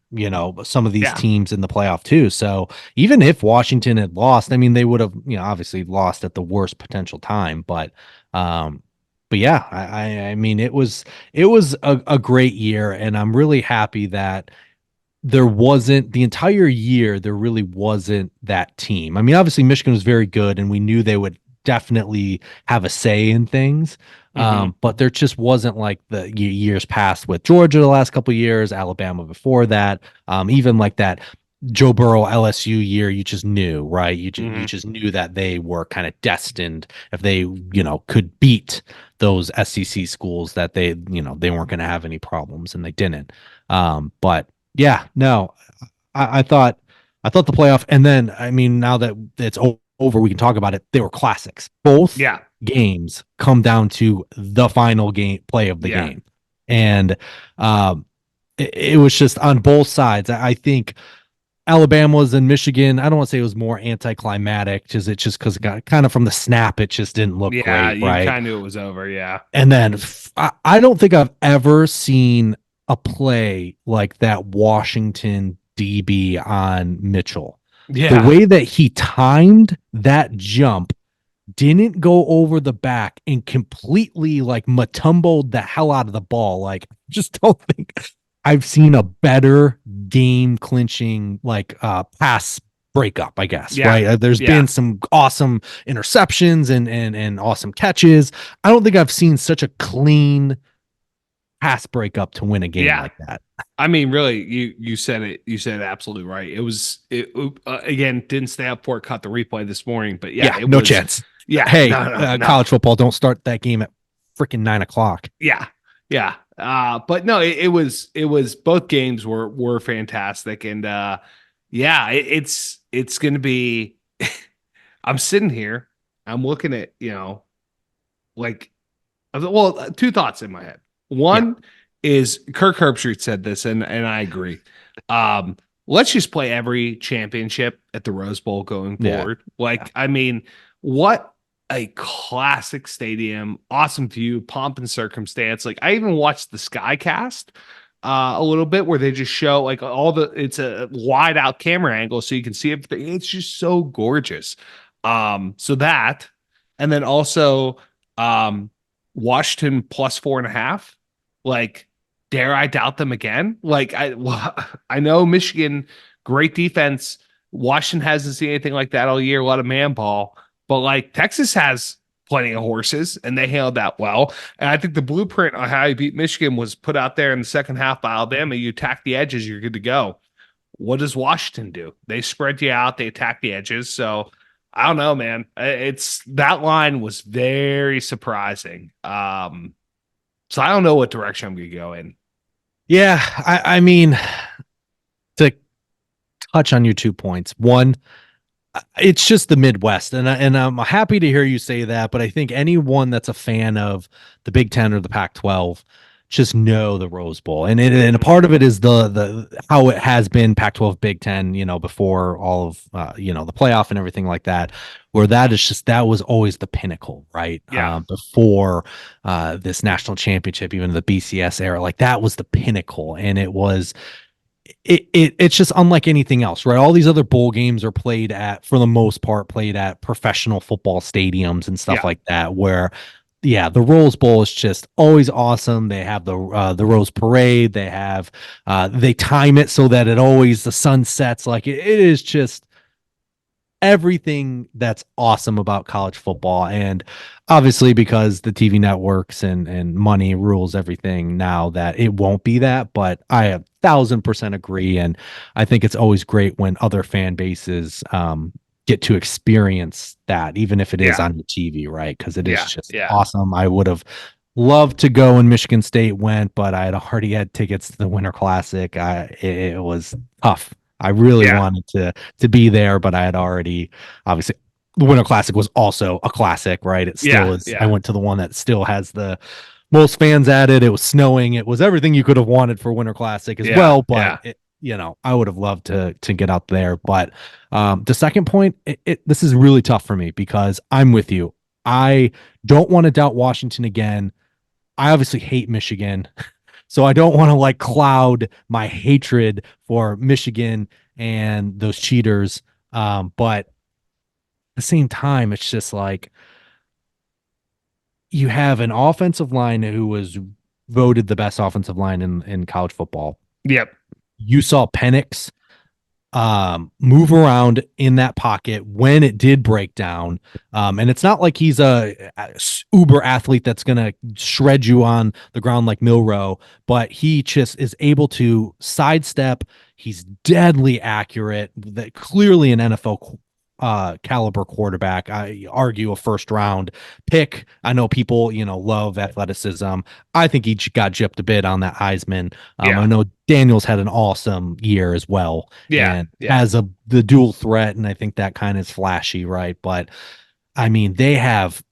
over, some of these yeah. teams in the playoff too. So even if Washington had lost, I mean, they would have, obviously lost at the worst potential time. But yeah, I mean, it was a great year, and I'm really happy that there wasn't the entire year, there really wasn't that team. I mean, obviously Michigan was very good, and we knew definitely have a say in things. Mhm. But there just wasn't like the years past with Georgia the last couple of years, Alabama before that, even like that Joe Burrow LSU year. You just knew, right? You Mhm. just knew that they were kind of destined if they could beat those SEC schools that they weren't going to have any problems, and they didn't. But yeah, no, I thought the playoff, and then I mean, now that it's over, we can talk about it. They were classics. Both Yeah. games come down to the final game play of the Yeah. game, and it was just on both sides. I think Alabama's and Michigan. I don't want to say it was more anticlimactic, just because it got kind of from the snap, it just didn't look Yeah, great, you right? kind of knew it was over. Yeah. And then I don't think I've ever seen a play like that Washington DB on Mitchell. The Yeah. way that he timed that jump didn't go over the back and completely like matumbled the hell out of the ball. Like, just don't think I've seen a better game clinching like pass breakup, I guess, Yeah. right? There's Yeah. been some awesome interceptions and awesome catches. I don't think I've seen such a clean pass breakup to win a game Yeah. like that. I mean, really, you said it. You said it absolutely right. It again, didn't stay up for it. Caught the replay this morning, but yeah, Yeah, it no was. chance. Yeah, Hey, no. college football, don't start that game at freaking 9 o'clock. Yeah, yeah. But no, it was both games were fantastic, and yeah, it's gonna be. I'm sitting here, I'm looking at like, well, two thoughts in my head. Yeah, One is Kirk Herbstreit said this, and I agree. Um, let's just play every championship at the Rose Bowl going yeah, forward. yeah. Like, I mean, what a classic stadium, awesome view, pomp and circumstance. Like, I even watched the Skycast a little bit where they just show like it's a wide out camera angle so you can see everything. It's just so gorgeous. So that, and then also um Washington plus 4.5. Like, dare I doubt them again? Like, I know Michigan, great defense. Washington hasn't seen anything like that all year. A lot of man ball, but like Texas has plenty of horses, and they handled that well. And I think the blueprint on how you beat Michigan was put out there in the second half by Alabama. You attack the edges, you're good to go. What does Washington do? They spread you out, they attack the edges. So I don't know, man. It's that line was very surprising. So I don't know what direction I'm gonna go in. Yeah, I mean, to touch on your 2 points. One, it's just the Midwest, and I'm happy to hear you say that. But I think anyone that's a fan of the Big Ten or the Pac-12 just know the Rose Bowl, and a part of it is the how it has been Pac-12 Big Ten, before all of the playoff and everything like that, where that was always the pinnacle, right? Yeah, Before this national championship, even the BCS era, like that was the pinnacle, and it's just unlike anything else, right? All these other bowl games are played at, for the most part, played at professional football stadiums and stuff yeah, like that, where yeah, the Rose Bowl is just always awesome. They have the Rose Parade. They time it so that it always the sun sets. Like it is just everything that's awesome about college football. And obviously, because the TV networks and money rules everything now, that it won't be that. But I 1,000% agree. And I think it's always great when other fan bases get to experience that, even if it is yeah, on the TV, right? Because it is yeah, just yeah, awesome. I would have loved to go when Michigan State went, but I had already had tickets to the Winter Classic. It was tough. I really yeah, wanted to be there, but I had already obviously the Winter Classic was also a classic, right? It still yeah, is. I yeah, went to the one that still has the most fans at it. It was snowing. It was everything you could have wanted for Winter Classic as yeah, well. But yeah, I would have loved to get out there. But the second point, this is really tough for me because I'm with you. I don't want to doubt Washington again. I obviously hate Michigan. So I don't want to like cloud my hatred for Michigan and those cheaters. But at the same time, it's just like you have an offensive line who was voted the best offensive line in college football. yep, You saw Penix move around in that pocket when it did break down. And it's not like he's a uber athlete that's going to shred you on the ground like Milrow, but he just is able to sidestep. He's deadly accurate, that clearly an NFL caliber quarterback. I argue a first round pick. I know people, love athleticism. I think he got gypped a bit on that Heisman. I Yeah. know Daniels had an awesome year as well Yeah. and Yeah. has the dual threat, and I think that kind of is flashy, right? But I mean, they have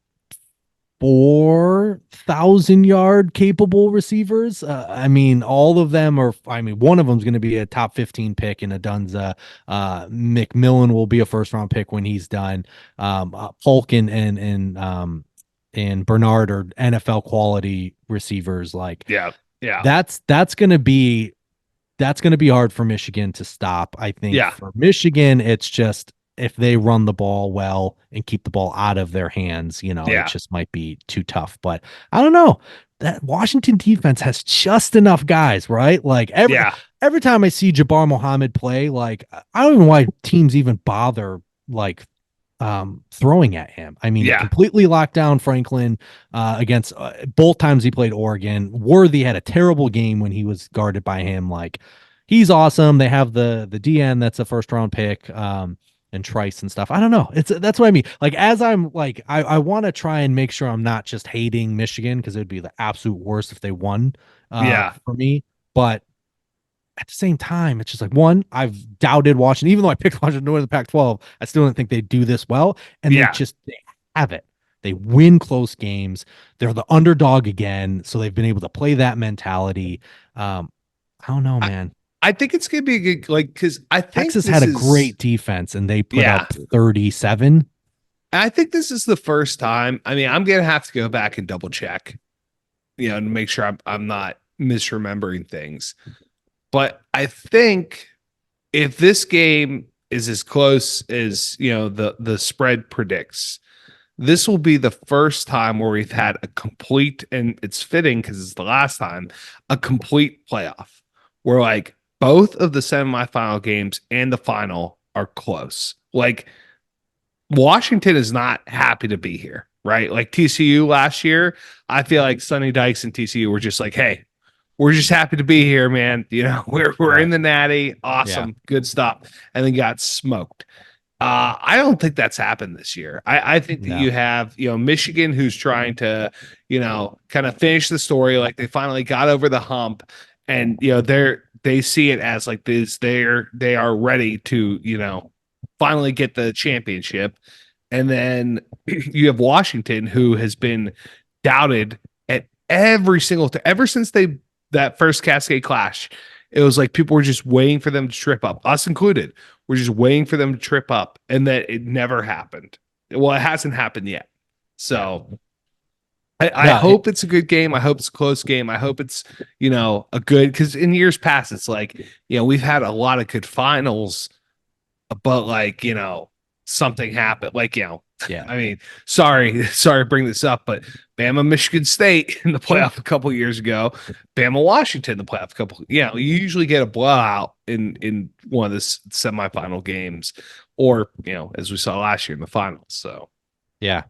4,000-yard capable receivers. I mean, all of them are. I mean, one of them is going to be a top 15 pick in a Dunza. McMillan will be a first round pick when he's done. Polk and Bernard are NFL quality receivers. Like Yeah. Yeah. that's going to be hard for Michigan to stop. I think Yeah. for Michigan, it's just if they run the ball well and keep the ball out of their hands, it Yeah. just might be too tough. But I don't know. That Washington defense has just enough guys, right? Like Yeah. every time I see Jabbar Muhammad play, like I don't know why teams even bother like throwing at him. I mean, he Yeah. completely locked down Franklin against both times he played Oregon. Worthy had a terrible game when he was guarded by him. Like he's awesome. They have the DN that's a first round pick and Trice and stuff. I don't know. That's what I mean. Like as I'm like I want to try and make sure I'm not just hating Michigan because it would be the absolute worst if they won Yeah. for me. But at the same time, it's just like one, I've doubted Washington, even though I picked Washington to win the Pac-12. I still don't think they do this well, and Yeah. they have it. They win close games. They're the underdog again, so they've been able to play that mentality. I don't know, I, man. I think it's gonna be a good because I think Texas this had a is great defense, and they put yeah. up 37. I think this is the first time. I mean, I'm gonna have to go back and double check, to make sure I'm not misremembering things. But I think if this game is as close as the spread predicts, this will be the first time where we've had a complete, and it's fitting because it's the last time, a complete playoff where like both of the semifinal games and the final are close. Like Washington is not happy to be here, right? Like TCU last year, I feel like Sonny Dykes and TCU were just like, hey, we're just happy to be here, man. We're in Right. the natty, Yeah. awesome, good stuff, and then got smoked. I don't think that's happened this year. I think that No. you have, Michigan who's trying to, kind of finish the story. Like they finally got over the hump and, they see it as like this, they are ready to, finally get the championship. And then you have Washington who has been doubted at every single time ever since that first Cascade Clash. It was like people were just waiting for them to trip up, us included. We're just waiting for them to trip up, and that it never happened. Well, it hasn't happened yet. So I No, hope it's a good game. I hope it's a close game. I hope it's, a good, because in years past, it's like, we've had a lot of good finals, but like, something happened. Like, yeah. I mean, sorry to bring this up, but Bama, Michigan State in the playoff a couple years ago, Bama, Washington in the playoff a couple. You usually get a blowout in one of the semifinal games, or as we saw last year in the finals. So Yeah.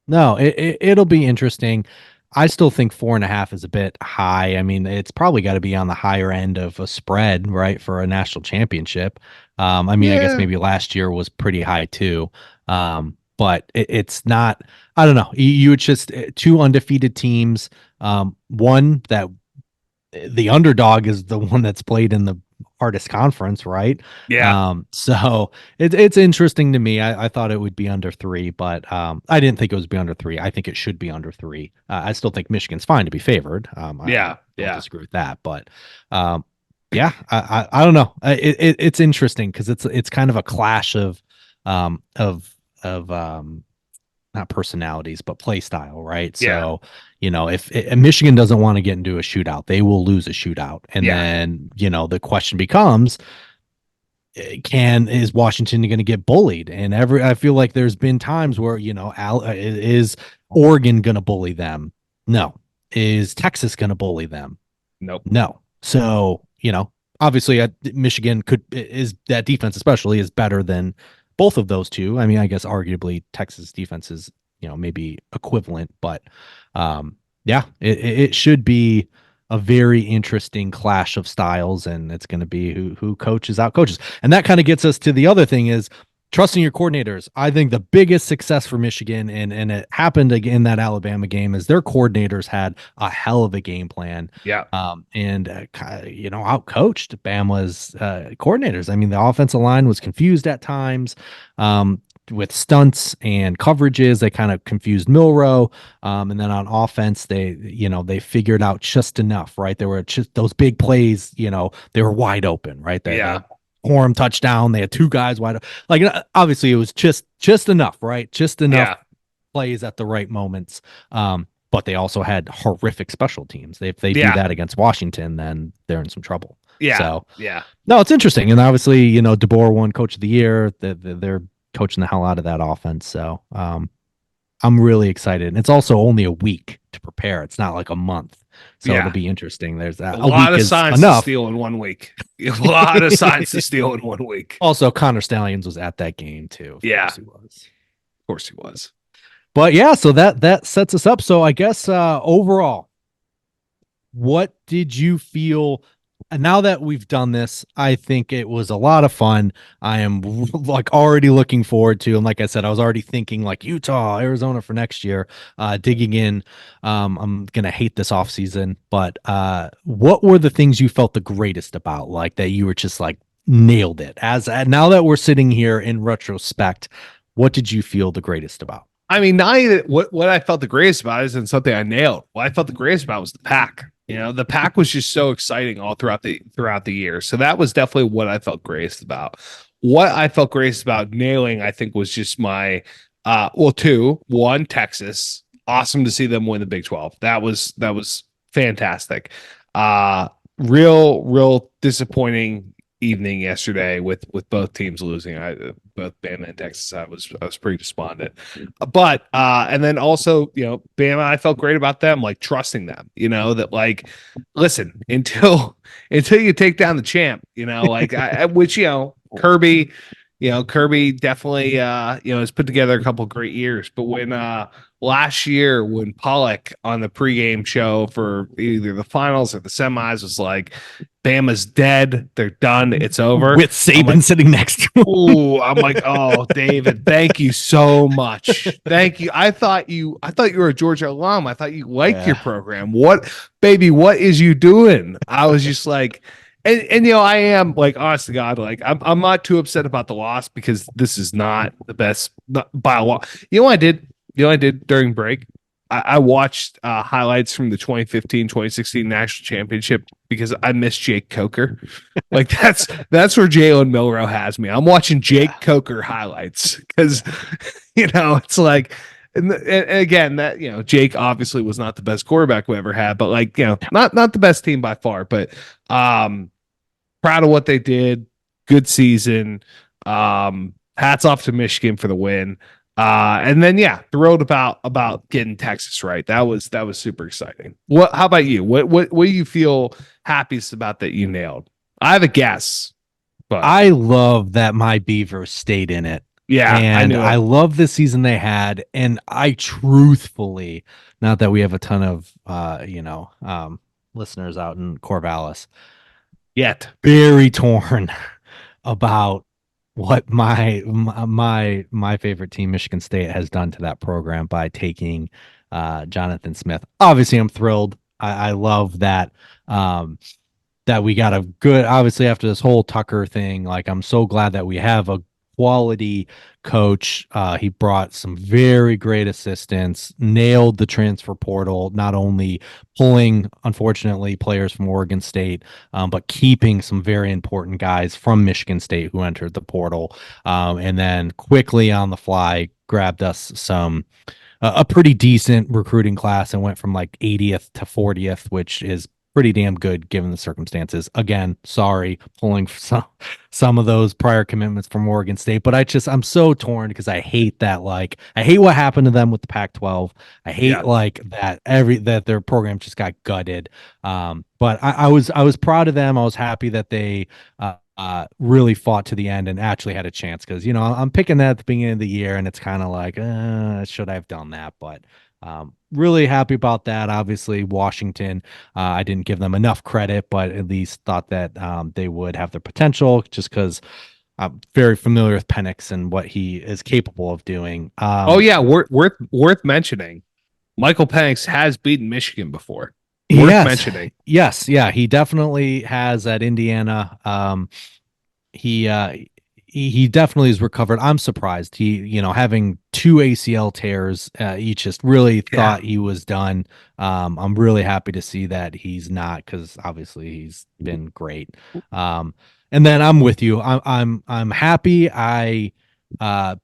No, it'll be interesting. I still think 4.5 is a bit high. I mean, it's probably got to be on the higher end of a spread, right, for a national championship. I mean, I guess yeah, maybe last year was pretty high too. But it's not. I don't know. You it's just two undefeated teams. One that the underdog is the one that's played in the hardest conference, right? yeah, So it's interesting to me. I thought it would be under 3, but I didn't think it was be under 3. I think it should be under 3. I still think Michigan's fine to be favored. I don't disagree with that, but yeah, I don't know. It's interesting because it's kind of a clash of not personalities, but play style, right? yeah, So, if Michigan doesn't want to get into a shootout, they will lose a shootout. And yeah. then, the question becomes, is Washington going to get bullied? And I feel like there's been times where, is Oregon going to bully them? No. Is Texas going to bully them? Nope. No. So, obviously Michigan is that defense especially is better than both of those two. I mean, I guess arguably Texas defense is, maybe equivalent, but yeah, it should be a very interesting clash of styles, and it's going to be who coaches out coaches. And that kind of gets us to the other thing is trusting your coordinators. I think the biggest success for Michigan, and it happened again in that Alabama game, is their coordinators had a hell of a game plan. Yeah. And out coached Bama's coordinators. I mean, the offensive line was confused at times. With stunts and coverages, they kind of confused Milrow. And then on offense, they figured out just enough, right? There were just those big plays, they were wide open, right? Yeah. Corum touchdown. They had two guys wide open. Like, obviously it was just enough, right? Just enough plays at the right moments. But they also had horrific special teams. If they do that against Washington, then they're in some trouble. Yeah. So yeah. No, it's interesting. And obviously, DeBoer won coach of the year. They're coaching the hell out of that offense. So I'm really excited. And it's also only a week to prepare. It's not like a month. So it'll be interesting. There's a lot of signs to steal in 1 week. A lot of signs to steal in 1 week. Also, Connor Stallions was at that game too. Of course he was. Of course he was. But yeah, so that sets us up. So I guess overall, what did you feel? And now that we've done this, I think it was a lot of fun. I am like already looking forward to, and like I said, I was already thinking like Utah, Arizona for next year, digging in. I'm going to hate this off season, but what were the things you felt the greatest about, like that you were just like nailed it as now that we're sitting here in retrospect, what did you feel the greatest about? I mean, what I felt the greatest about isn't something I nailed. What I felt the greatest about was the pack. The pack was just so exciting all throughout the year. So that was definitely what I felt greatest about. What I felt greatest about nailing, I think, was just my two. One, Texas. Awesome to see them win the Big 12. That was fantastic. Real disappointing evening yesterday with both teams losing. Both Bama and Texas. I was pretty despondent. But and then also, Bama, I felt great about them, like trusting them, that like, listen, until you take down the champ, like which, Kirby definitely has put together a couple great years. But when last year when Pollock on the pregame show for either the finals or the semis was like, Bama's dead, they're done, it's over. With Saban sitting next to him. Ooh, I'm like, oh, David, thank you so much. Thank you. I thought you were a Georgia alum. I thought you liked your program. What is you doing? I was just like, and I am like, honest to God, like I'm not too upset about the loss because this is not the best by a lot. You know what I did? During break? I watched highlights from the 2015-2016 national championship because I miss Jake Coker. Like that's where Jalen Milrow has me. I'm watching Jake Coker highlights because it's like, and again that Jake obviously was not the best quarterback we ever had, but like not the best team by far. But proud of what they did. Good season. Hats off to Michigan for the win. And then thrilled about getting Texas right. That was super exciting. How about you? What do you feel happiest about that you nailed? I have a guess, but I love that my Beavers stayed in it. Yeah, and I love the season they had. And I truthfully, not that we have a ton of listeners out in Corvallis yet, very torn about what my favorite team, Michigan State, has done to that program by taking Jonathan Smith. Obviously, I'm thrilled. I love that that we got a good, obviously after this whole Tucker thing, like I'm so glad that we have a quality coach. He brought some very great assistants, nailed the transfer portal, not only pulling, unfortunately, players from Oregon State, but keeping some very important guys from Michigan State who entered the portal. And then quickly on the fly, grabbed us a pretty decent recruiting class and went from like 80th to 40th, which is pretty damn good given the circumstances. Again, sorry, pulling some of those prior commitments from Oregon State, but I'm so torn because I hate that. Like, I hate what happened to them with the Pac-12. I hate Yeah. like that their program just got gutted. But I was proud of them. I was happy that they really fought to the end and actually had a chance because I'm picking that at the beginning of the year and it's kind of like should I have done that? But really happy about that. Obviously, Washington, I didn't give them enough credit, but at least thought that they would have their potential just because I'm very familiar with Penix and what he is capable of doing. Oh yeah, worth mentioning. Michael Penix has beaten Michigan before. Worth Yes, mentioning. yes, yeah, he definitely has at Indiana. He he definitely is recovered. I'm surprised. Having two ACL tears, he just really Yeah. thought he was done. I'm really happy to see that he's not because obviously he's been great. And then I'm with you. I'm happy I uh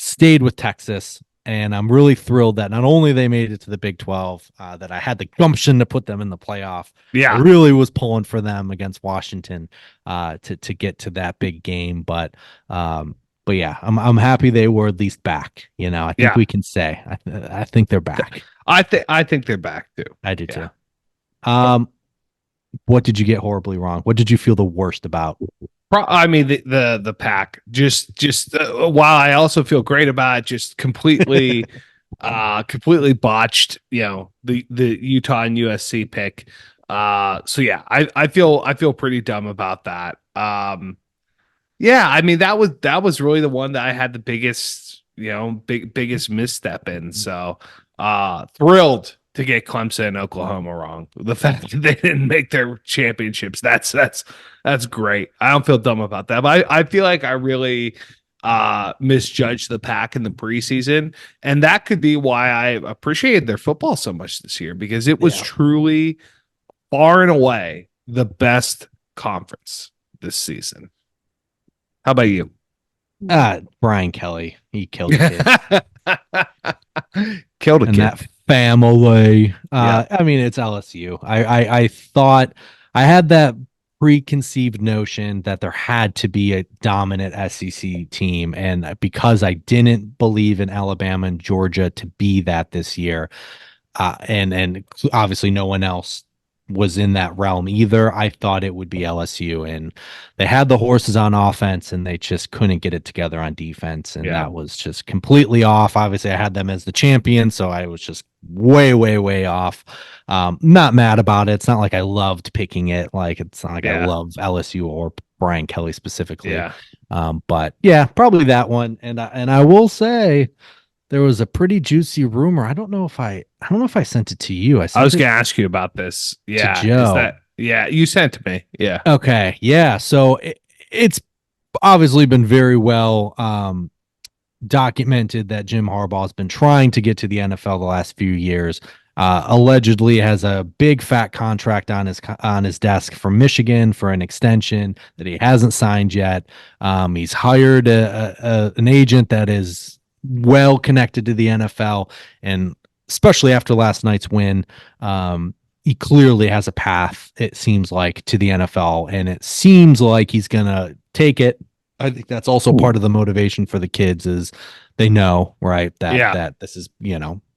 stayed with Texas, and I'm really thrilled that not only they made it to the Big 12, that I had the gumption to put them in the playoff. I Yeah. really was pulling for them against Washington to get to that big game, but yeah, I'm happy they were at least back. I think Yeah. we can say I think they're back. I think they're back too. I do too. Yeah. Um, what did you get horribly wrong? What did you feel the worst about? I mean the pack just while I also feel great about it, just completely botched, the Utah and USC pick. So yeah, I feel pretty dumb about that. Yeah, I mean that was really the one that I had the biggest, biggest misstep in. So thrilled to get Clemson and Oklahoma wrong. The fact that they didn't make their championships, that's great. I don't feel dumb about that. But I feel like I really misjudged the pack in the preseason. And that could be why I appreciated their football so much this year, because it was Yeah. truly far and away the best conference this season. How about you? Brian Kelly, he killed the kid. Killed a And kid. that family. Yeah. I mean, it's LSU. I thought I had that preconceived notion that there had to be a dominant SEC team, and because I didn't believe in Alabama and Georgia to be that this year, and obviously no one else was in that realm either. I thought it would be LSU, and they had the horses on offense, and they just couldn't get it together on defense, and Yeah. that was just completely off. Obviously, I had them as the champion, so I was just way, way, way off. Not mad about it. It's not like I loved picking it. Like it's not like I Yeah. love LSU or Brian Kelly specifically. Yeah. But yeah, probably that one. And I will say there was a pretty juicy rumor. I don't know if I sent it to you. I I was sent it gonna ask you about this. to Yeah. Is Joe. that yeah, you sent to me. Yeah. Okay, yeah. So it's obviously been very well documented that Jim Harbaugh has been trying to get to the NFL the last few years. Allegedly has a big fat contract on his desk from Michigan for an extension that he hasn't signed yet. He's hired an agent that is well connected to the NFL, and especially after last night's win, he clearly has a path, it seems like, to the NFL, and it seems like he's gonna take it. I think that's also part of the motivation for the kids is they know, right, that Yeah. that this is,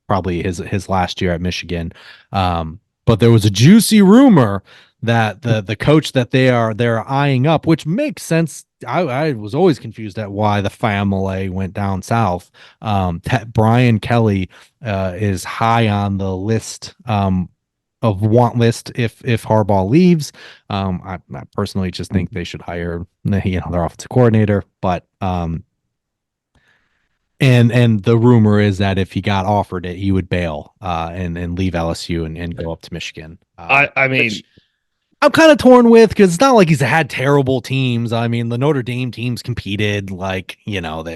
probably his last year at Michigan. But there was a juicy rumor that the coach that they're eyeing up, which makes sense. I was always confused at why the family went down south. Brian Kelly is high on the list of want list if Harbaugh leaves. I personally just think they should hire their offensive coordinator, but and the rumor is that if he got offered it, he would bail and leave LSU and go up to Michigan. I mean, Which I'm kind of torn with because it's not like he's had terrible teams. I mean, the Notre Dame teams competed, they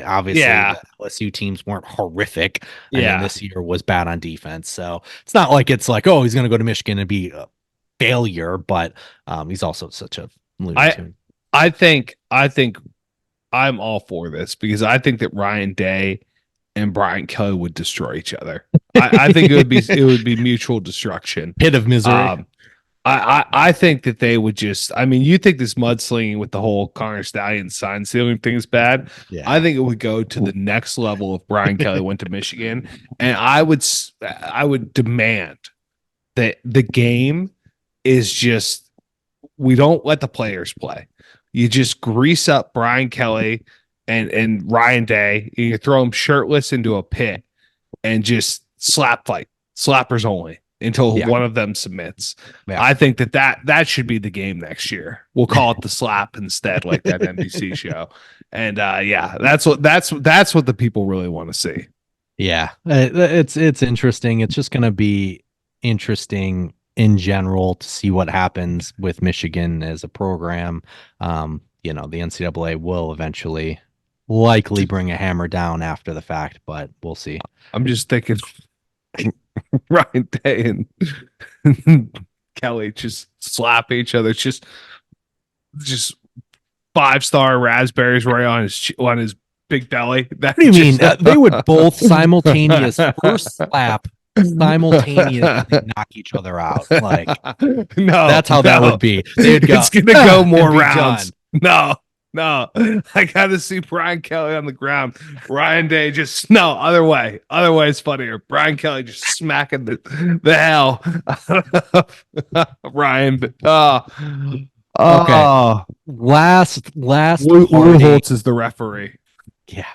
obviously yeah. the LSU teams weren't horrific. I mean, Yeah. this year was bad on defense, so it's not like it's like, oh, he's going to go to Michigan and be a failure, but he's also such a Looney Tune. I think I'm all for this because I think that Ryan Day and Brian Kelly would destroy each other. I think it would be mutual destruction. Pit of misery. I think that they would just. I mean, you think this mudslinging with the whole Connor Stallion sign stealing thing is bad. I Yeah. think it would go to the next level if Brian Kelly went to Michigan, and I would demand that the game is just we don't let the players play. You just grease up Brian Kelly and Ryan Day, and you throw them shirtless into a pit and just slap fight, slappers only until Yeah. one of them submits. Yeah. I think that should be the game next year. We'll call it the slap instead, like that NBC show. And yeah, that's what the people really want to see. Yeah. It's interesting. It's just going to be interesting in general to see what happens with Michigan as a program. The NCAA will eventually likely bring a hammer down after the fact, but we'll see. I'm just thinking Ryan Day and Kelly just slap each other. It's just 5-star raspberries right on his big belly. That What do you mean? just They would both simultaneous first slap simultaneously knock each other out. Like no, that's how that would be. They'd go, it's gonna go more and be rounds. done. No, I gotta see Brian Kelly on the ground. Ryan Day just no other way. Other way is funnier. Brian Kelly just smacking the hell out of Ryan. Okay. Last Lou party. Holtz is the referee. Yeah.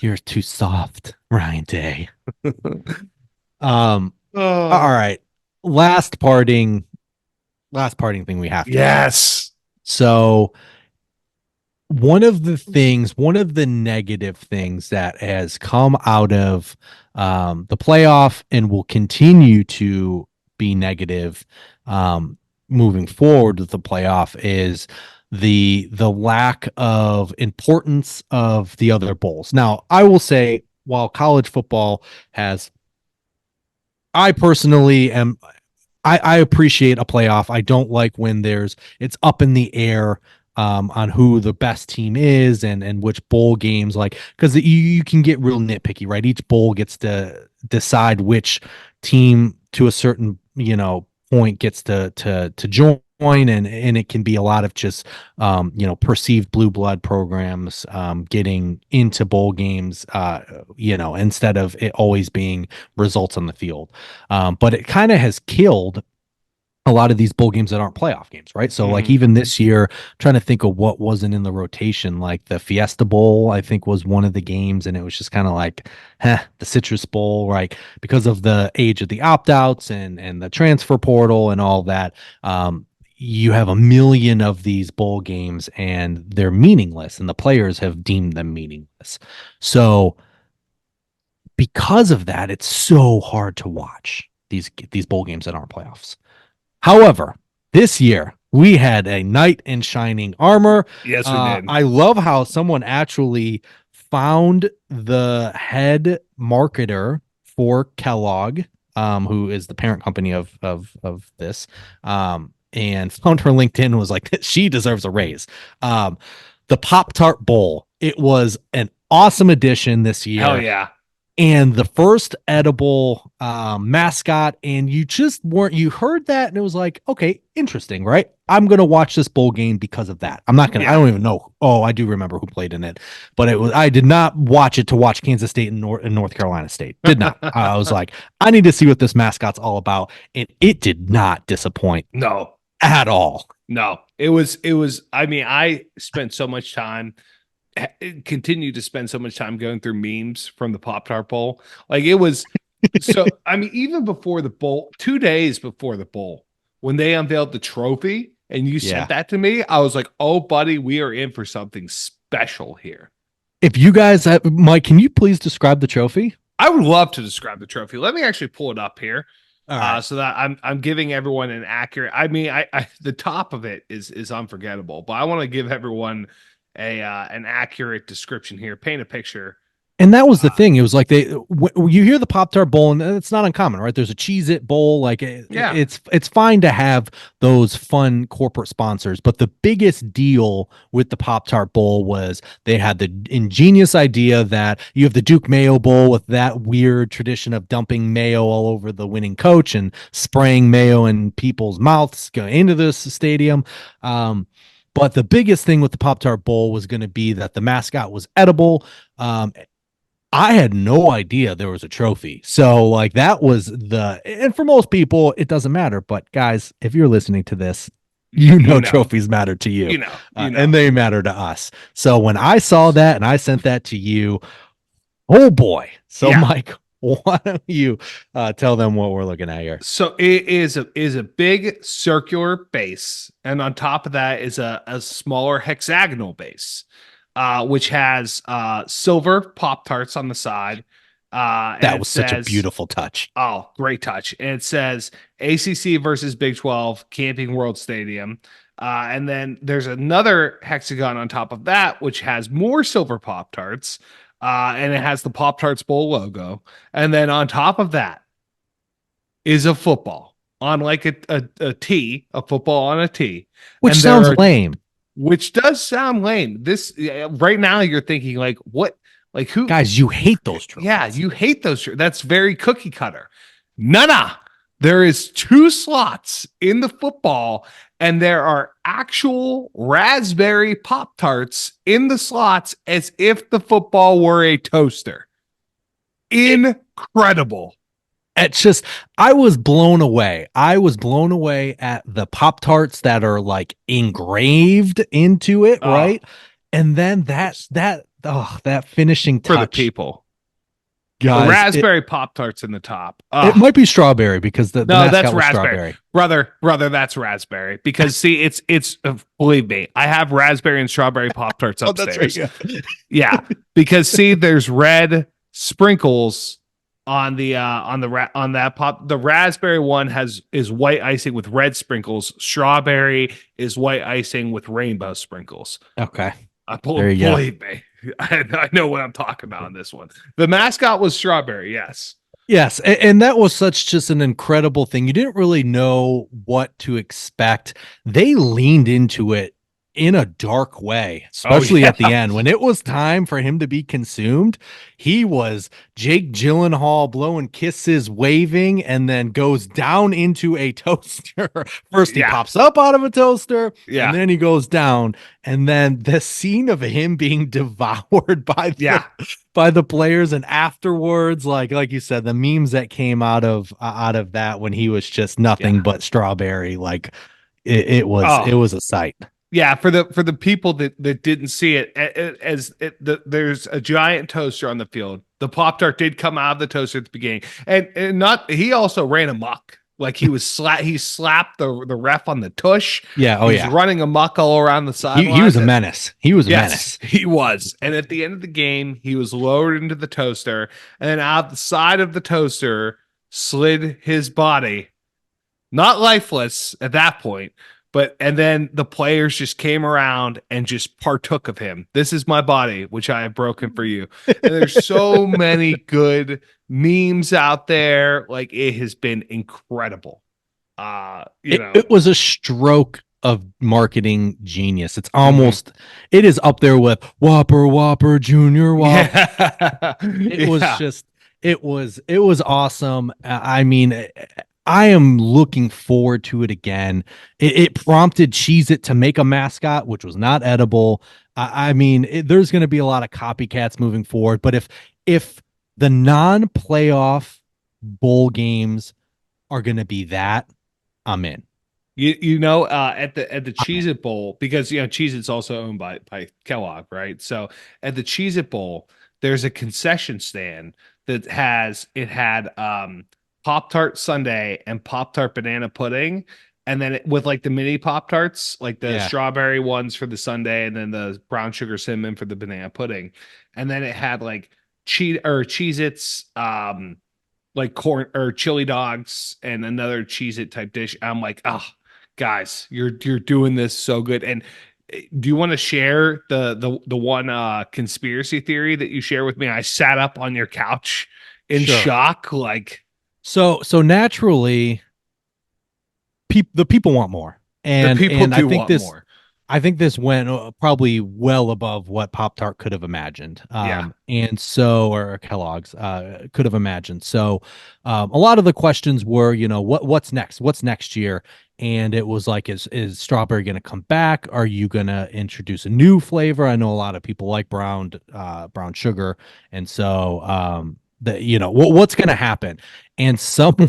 You're too soft, Ryan Day. Oh, All right. Last parting thing we have to yes. So one of the negative things that has come out of the playoff and will continue to be negative moving forward with the playoff is the lack of importance of the other bowls. Now, I will say, while college football has, I personally am I appreciate a playoff. I don't like when it's up in the air on who the best team is and which bowl games, like, because you can get real nitpicky, right? Each bowl gets to decide which team to a certain point gets to join, and it can be a lot of just perceived blue blood programs getting into bowl games, instead of it always being results on the field. But it kind of has killed a lot of these bowl games that aren't playoff games, right? So like even this year, trying to think of what wasn't in the rotation, like the Fiesta Bowl, I think was one of the games, and it was just kind of like, the Citrus Bowl, right? Because of the age of the opt-outs and the transfer portal and all that. You have a million of these bowl games and they're meaningless, and the players have deemed them meaningless. So because of that, it's so hard to watch these bowl games that aren't playoffs. However, this year we had a knight in shining armor. Yes, we did. I love how someone actually found the head marketer for Kellogg, who is the parent company of this, and found her LinkedIn and was like, she deserves a raise. The Pop-Tart Bowl. It was an awesome addition this year. Hell yeah. And the first edible mascot, and you heard that and it was like, okay, interesting, right? I'm going to watch this bowl game because of that. I don't even know. Oh, I do remember who played in it, but I did not watch it to watch Kansas State and North Carolina State. Did not. I was like, I need to see what this mascot's all about. And it did not disappoint. No. At all. No. It was, I mean, I spent so much time continue to spend so much time going through memes from the Pop-Tart Bowl. Like it was so I mean, even before the bowl, 2 days before the bowl, when they unveiled the trophy and you sent that to me, I was like, oh buddy, we are in for something special here. If you guys have, Mike, can you please describe the trophy? I would love to describe the trophy. Let me actually pull it up here. Right. So that I'm giving everyone an accurate, I mean, I the top of it is unforgettable, but I want to give everyone an accurate description here, paint a picture And that was the thing. It was like you hear the Pop Tart Bowl, and it's not uncommon, right? There's a Cheez It Bowl. Like Yeah. it's fine to have those fun corporate sponsors, but the biggest deal with the Pop Tart Bowl was they had the ingenious idea that you have the Duke Mayo Bowl with that weird tradition of dumping mayo all over the winning coach and spraying mayo in people's mouths going into this stadium. But the biggest thing with the Pop Tart Bowl was going to be that the mascot was edible. Um, I had no idea there was a trophy. So like that was and for most people it doesn't matter, but guys, if you're listening to this, you know trophies matter to you. And they matter to us. So when I saw that and I sent that to you, oh boy. So Yeah. Mike, why don't you tell them what we're looking at here? So it is a big circular base, and on top of that is a smaller hexagonal base, which has silver Pop Tarts on the side. And That it was such a says, beautiful touch. "Oh, great touch!" And it says ACC versus Big 12 Camping World Stadium. And then there's another hexagon on top of that, which has more silver Pop Tarts, and it has the Pop Tarts Bowl logo. And then on top of that is a football on like a tee, a football on a tee. Which And sounds lame. which does sound lame. This right now you're thinking like what like who Guys, you hate those trophies. Yeah, you hate those. That's very cookie cutter. Nah. There is two slots in the football, and there are actual raspberry Pop Tarts in the slots as if the football were a toaster. Incredible. It's just, I was blown away. I was blown away at the Pop Tarts that are like engraved into it, right? And then that finishing touch For the people. guys. The raspberry Pop Tarts in the top. It might be strawberry because the no, mascot that's was raspberry. strawberry. Brother, that's raspberry. Because see, it's believe me, I have raspberry and strawberry Pop Tarts upstairs. That's right, yeah, because see, there's red sprinkles on the on that pop. The raspberry one is white icing with red sprinkles. Strawberry is white icing with rainbow sprinkles. Okay, believe me. I know what I'm talking about on this one. The mascot was strawberry, yes. Yes, and that was just an incredible thing. You didn't really know what to expect. They leaned into it in a dark way, especially at the end when it was time for him to be consumed. He was Jake Gyllenhaal blowing kisses, waving, and then goes down into a toaster. First, he pops up out of a toaster, and then he goes down. And then the scene of him being devoured by the players, and afterwards, like you said, the memes that came out of that when he was just nothing but strawberry, like it was a sight. Yeah, for the people that didn't see it, there's a giant toaster on the field. The Pop Tart did come out of the toaster at the beginning, and not he also ran amok. Like he slapped the ref on the tush. Yeah, He's running amok all around the sideline. He was a menace. He was a menace. He was. And at the end of the game, he was lowered into the toaster, and then out the side of the toaster slid his body, not lifeless at that point. And then the players just came around and just partook of him. This is my body, which I have broken for you. And there's so many good memes out there. Like it has been incredible. It was a stroke of marketing genius. It's almost, it is up there with Whopper, Junior Whopper. Yeah. It was awesome. I mean, I am looking forward to it again. It prompted Cheez-It to make a mascot, which was not edible. I mean, there's going to be a lot of copycats moving forward. But if the non-playoff bowl games are going to be that, I'm in. At the Cheez-It Bowl, because Cheez-It's also owned by Kellogg, right? So at the Cheez-It Bowl, there's a concession stand that had Pop-Tart sundae and Pop-Tart banana pudding, and then with like the mini Pop-Tarts, like the strawberry ones for the sundae, and then the brown sugar cinnamon for the banana pudding. And then it had like Cheez-Its, like corn or chili dogs and another Cheez-It type dish. I'm like, oh, guys, you're doing this so good. And Do you want to share the one conspiracy theory that you share with me? I sat up on your couch in Sure. shock, like So naturally, the people want more, the and people and I do think want this more. I think this went probably well above what Pop Tart could have imagined. Yeah. And so, or Kellogg's could have imagined. So, a lot of the questions were, what's next? What's next year? And it was like, is strawberry going to come back? Are you going to introduce a new flavor? I know a lot of people like brown sugar, and so what's going to happen? And someone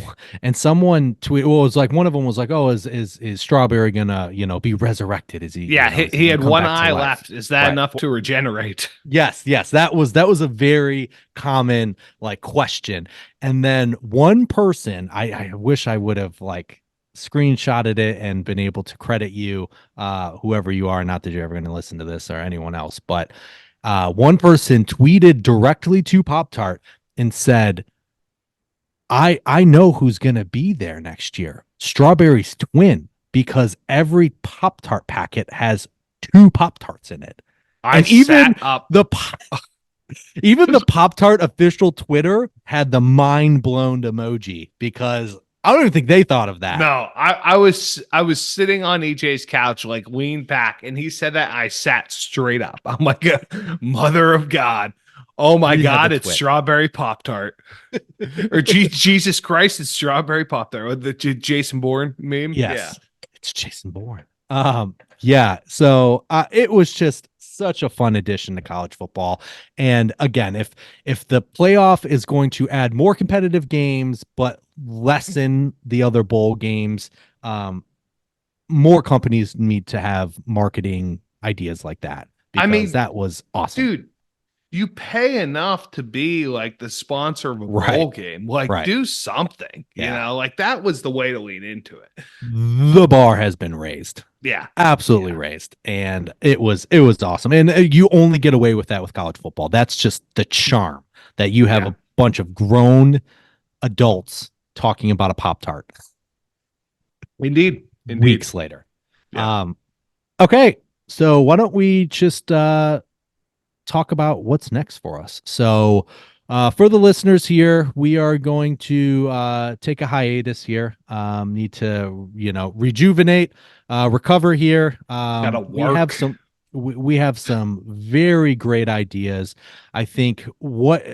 tweeted, well, it was like one of them was like, "Oh, is Strawberry gonna, be resurrected? Is he, Yeah, is he he gonna had come one back to eye life?" left. Is that Right. enough to regenerate? Yes, that was a very common like question. And then one person, I wish I would have like screenshotted it and been able to credit you, whoever you are. Not that you're ever going to listen to this or anyone else, but one person tweeted directly to Pop Tart and said, I know who's gonna be there next year. Strawberry's twin, because every Pop Tart packet has two Pop Tarts in it. I And sat up. even the Pop Tart official Twitter had the mind blown emoji, because I don't even think they thought of that. No, I was sitting on EJ's couch, like leaned back, and he said that I sat straight up. I'm like, mother of God. Oh my We had God, to it's twit. strawberry Pop Tart. Or Jesus Christ, it's strawberry Pop Tart. The Jason Bourne meme. Yeah. Yes, it's Jason Bourne. Yeah. So it was just such a fun addition to college football. And again, if the playoff is going to add more competitive games but lessen the other bowl games, more companies need to have marketing ideas like that, I because mean, that was awesome. dude, you pay enough to be like the sponsor of a Right. bowl game. Like, Right. do something, Yeah. like that was the way to lean into it. The bar has been raised. Yeah. Absolutely Yeah. raised, and it was awesome. And you only get away with that with college football. That's just the charm, that you have Yeah. a bunch of grown adults talking about a Pop Tart Indeed. weeks later. Yeah. Okay, so why don't we just talk about what's next for us? So, for the listeners here, we are going to take a hiatus here. Need to, rejuvenate, recover here. Gotta We have work. we have some very great ideas. I think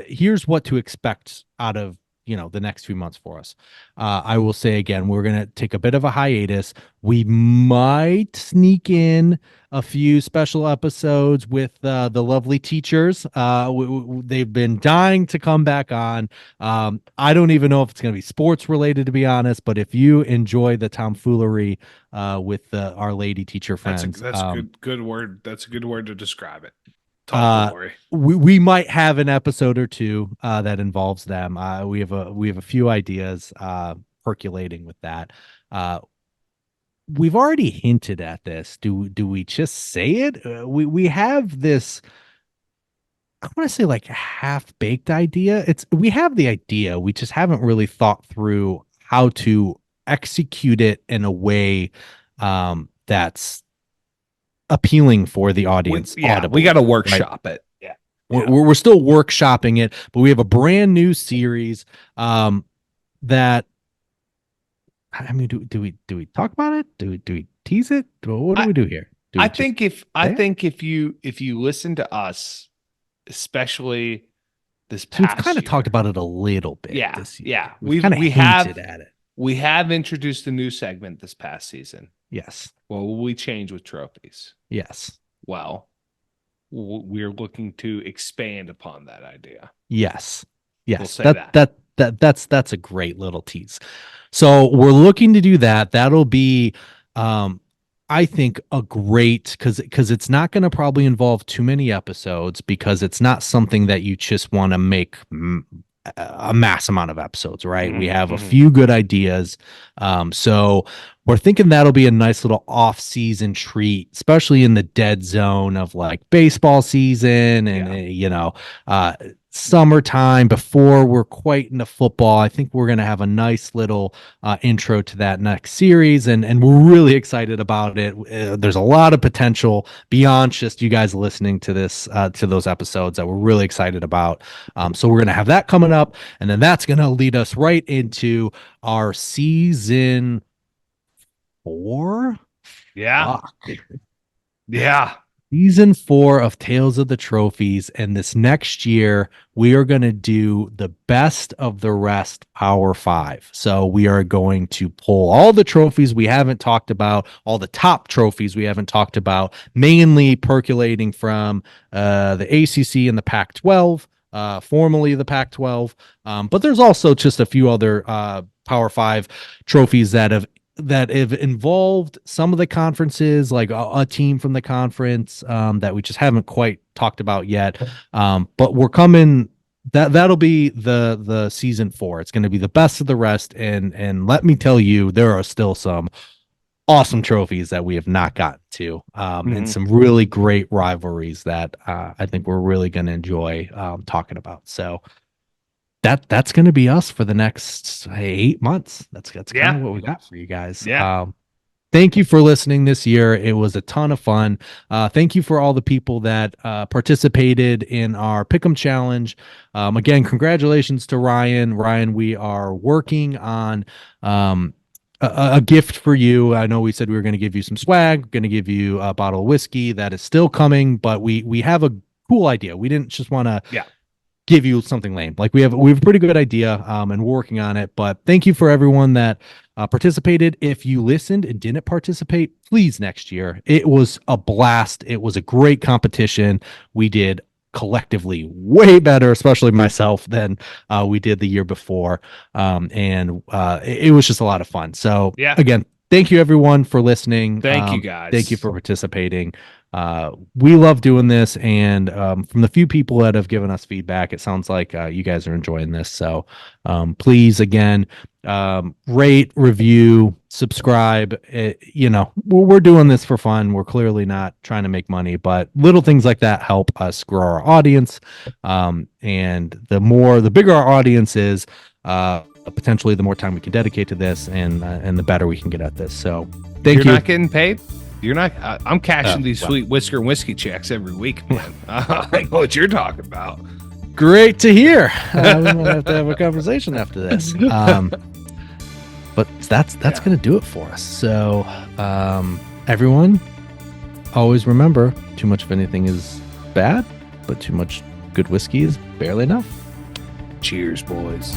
here's what to expect out of, the next few months for us. I will say again, we're gonna take a bit of a hiatus. We might sneak in a few special episodes with the lovely teachers. They've been dying to come back on. I don't even know if it's going to be sports related, to be honest. But if you enjoy the tomfoolery with our lady teacher friends, That's a good word. That's a good word to describe it. uh, Tomfoolery. we might have an episode or two that involves them. We have a few ideas percolating with that. We've already hinted at this. Do we just say it? We have this, I want to say, like, half-baked idea. We have the idea. We just haven't really thought through how to execute it in a way that's appealing for the audience. We audibly, got to right? workshop it. Yeah. We're still workshopping it, but we have a brand new series that, I mean, do we talk about it? Do we tease it? What do we do here? I think if you listen to us, especially this past we've kind of year, talked about it a little bit. Yeah. This year. Yeah. We've kind of hinted at it. We have introduced a new segment this past season. Yes. Well, will we change with trophies? Yes. Well, we're looking to expand upon that idea. Yes. Yes. We'll say that's a great little tease. So we're looking to do that. That'll be, I think, a great, because it's not going to probably involve too many episodes, because it's not something that you just want to make a mass amount of episodes, right? Mm-hmm, we have a few good ideas. So we're thinking that'll be a nice little off-season treat, especially in the dead zone of like baseball season and summertime before we're quite into football. I think we're going to have a nice little intro to that next series, and we're really excited about it. There's a lot of potential beyond just you guys listening to this to those episodes that we're really excited about. So we're going to have that coming up, and then that's going to lead us right into our season 4. Yeah. Fuck. Yeah. Season 4 of Tales of the Trophies, and this next year we are going to do the best of the rest Power 5. So we are going to pull all the trophies we haven't talked about, all the top trophies we haven't talked about, mainly percolating from the ACC and the Pac-12, formerly the Pac-12. But there's also just a few other Power 5 trophies that have involved some of the conferences, like a team from the conference that we just haven't quite talked about yet. But we're coming. That'll be the season 4. It's going to be the best of the rest, and let me tell you, there are still some awesome trophies that we have not gotten to, and some really great rivalries that I think we're really going to enjoy talking about. So that's going to be us for the next 8 months. That's kind of what we got for you guys. Yeah. Thank you for listening this year. It was a ton of fun. Thank you for all the people that participated in our Pick'em challenge. Again, congratulations to Ryan. Ryan, we are working on a gift for you. I know we said we were going to give you some swag, going to give you a bottle of whiskey. That is still coming, but we have a cool idea. We didn't just want to give you something lame. Like we have a pretty good idea, and we're working on it. But thank you for everyone that participated. If you listened and didn't participate, please next year. It was a blast. It was a great competition. We did collectively way better, especially myself, than we did the year before. And it was just a lot of fun. So again, thank you everyone for listening. Thank you guys. Thank you for participating. We love doing this, and from the few people that have given us feedback, it sounds like you guys are enjoying this. So please, again, rate, review, subscribe. We're doing this for fun. We're clearly not trying to make money, but little things like that help us grow our audience. And the bigger our audience is, potentially the more time we can dedicate to this, and the better we can get at this. So thank you. You're not getting paid? You're not. I'm cashing these sweet Whisker and Whiskey checks every week, man. I know what you're talking about. Great to hear. We might have to have a conversation after this. But that's going to do it for us. So everyone, always remember, too much of anything is bad, but too much good whiskey is barely enough. Cheers, boys.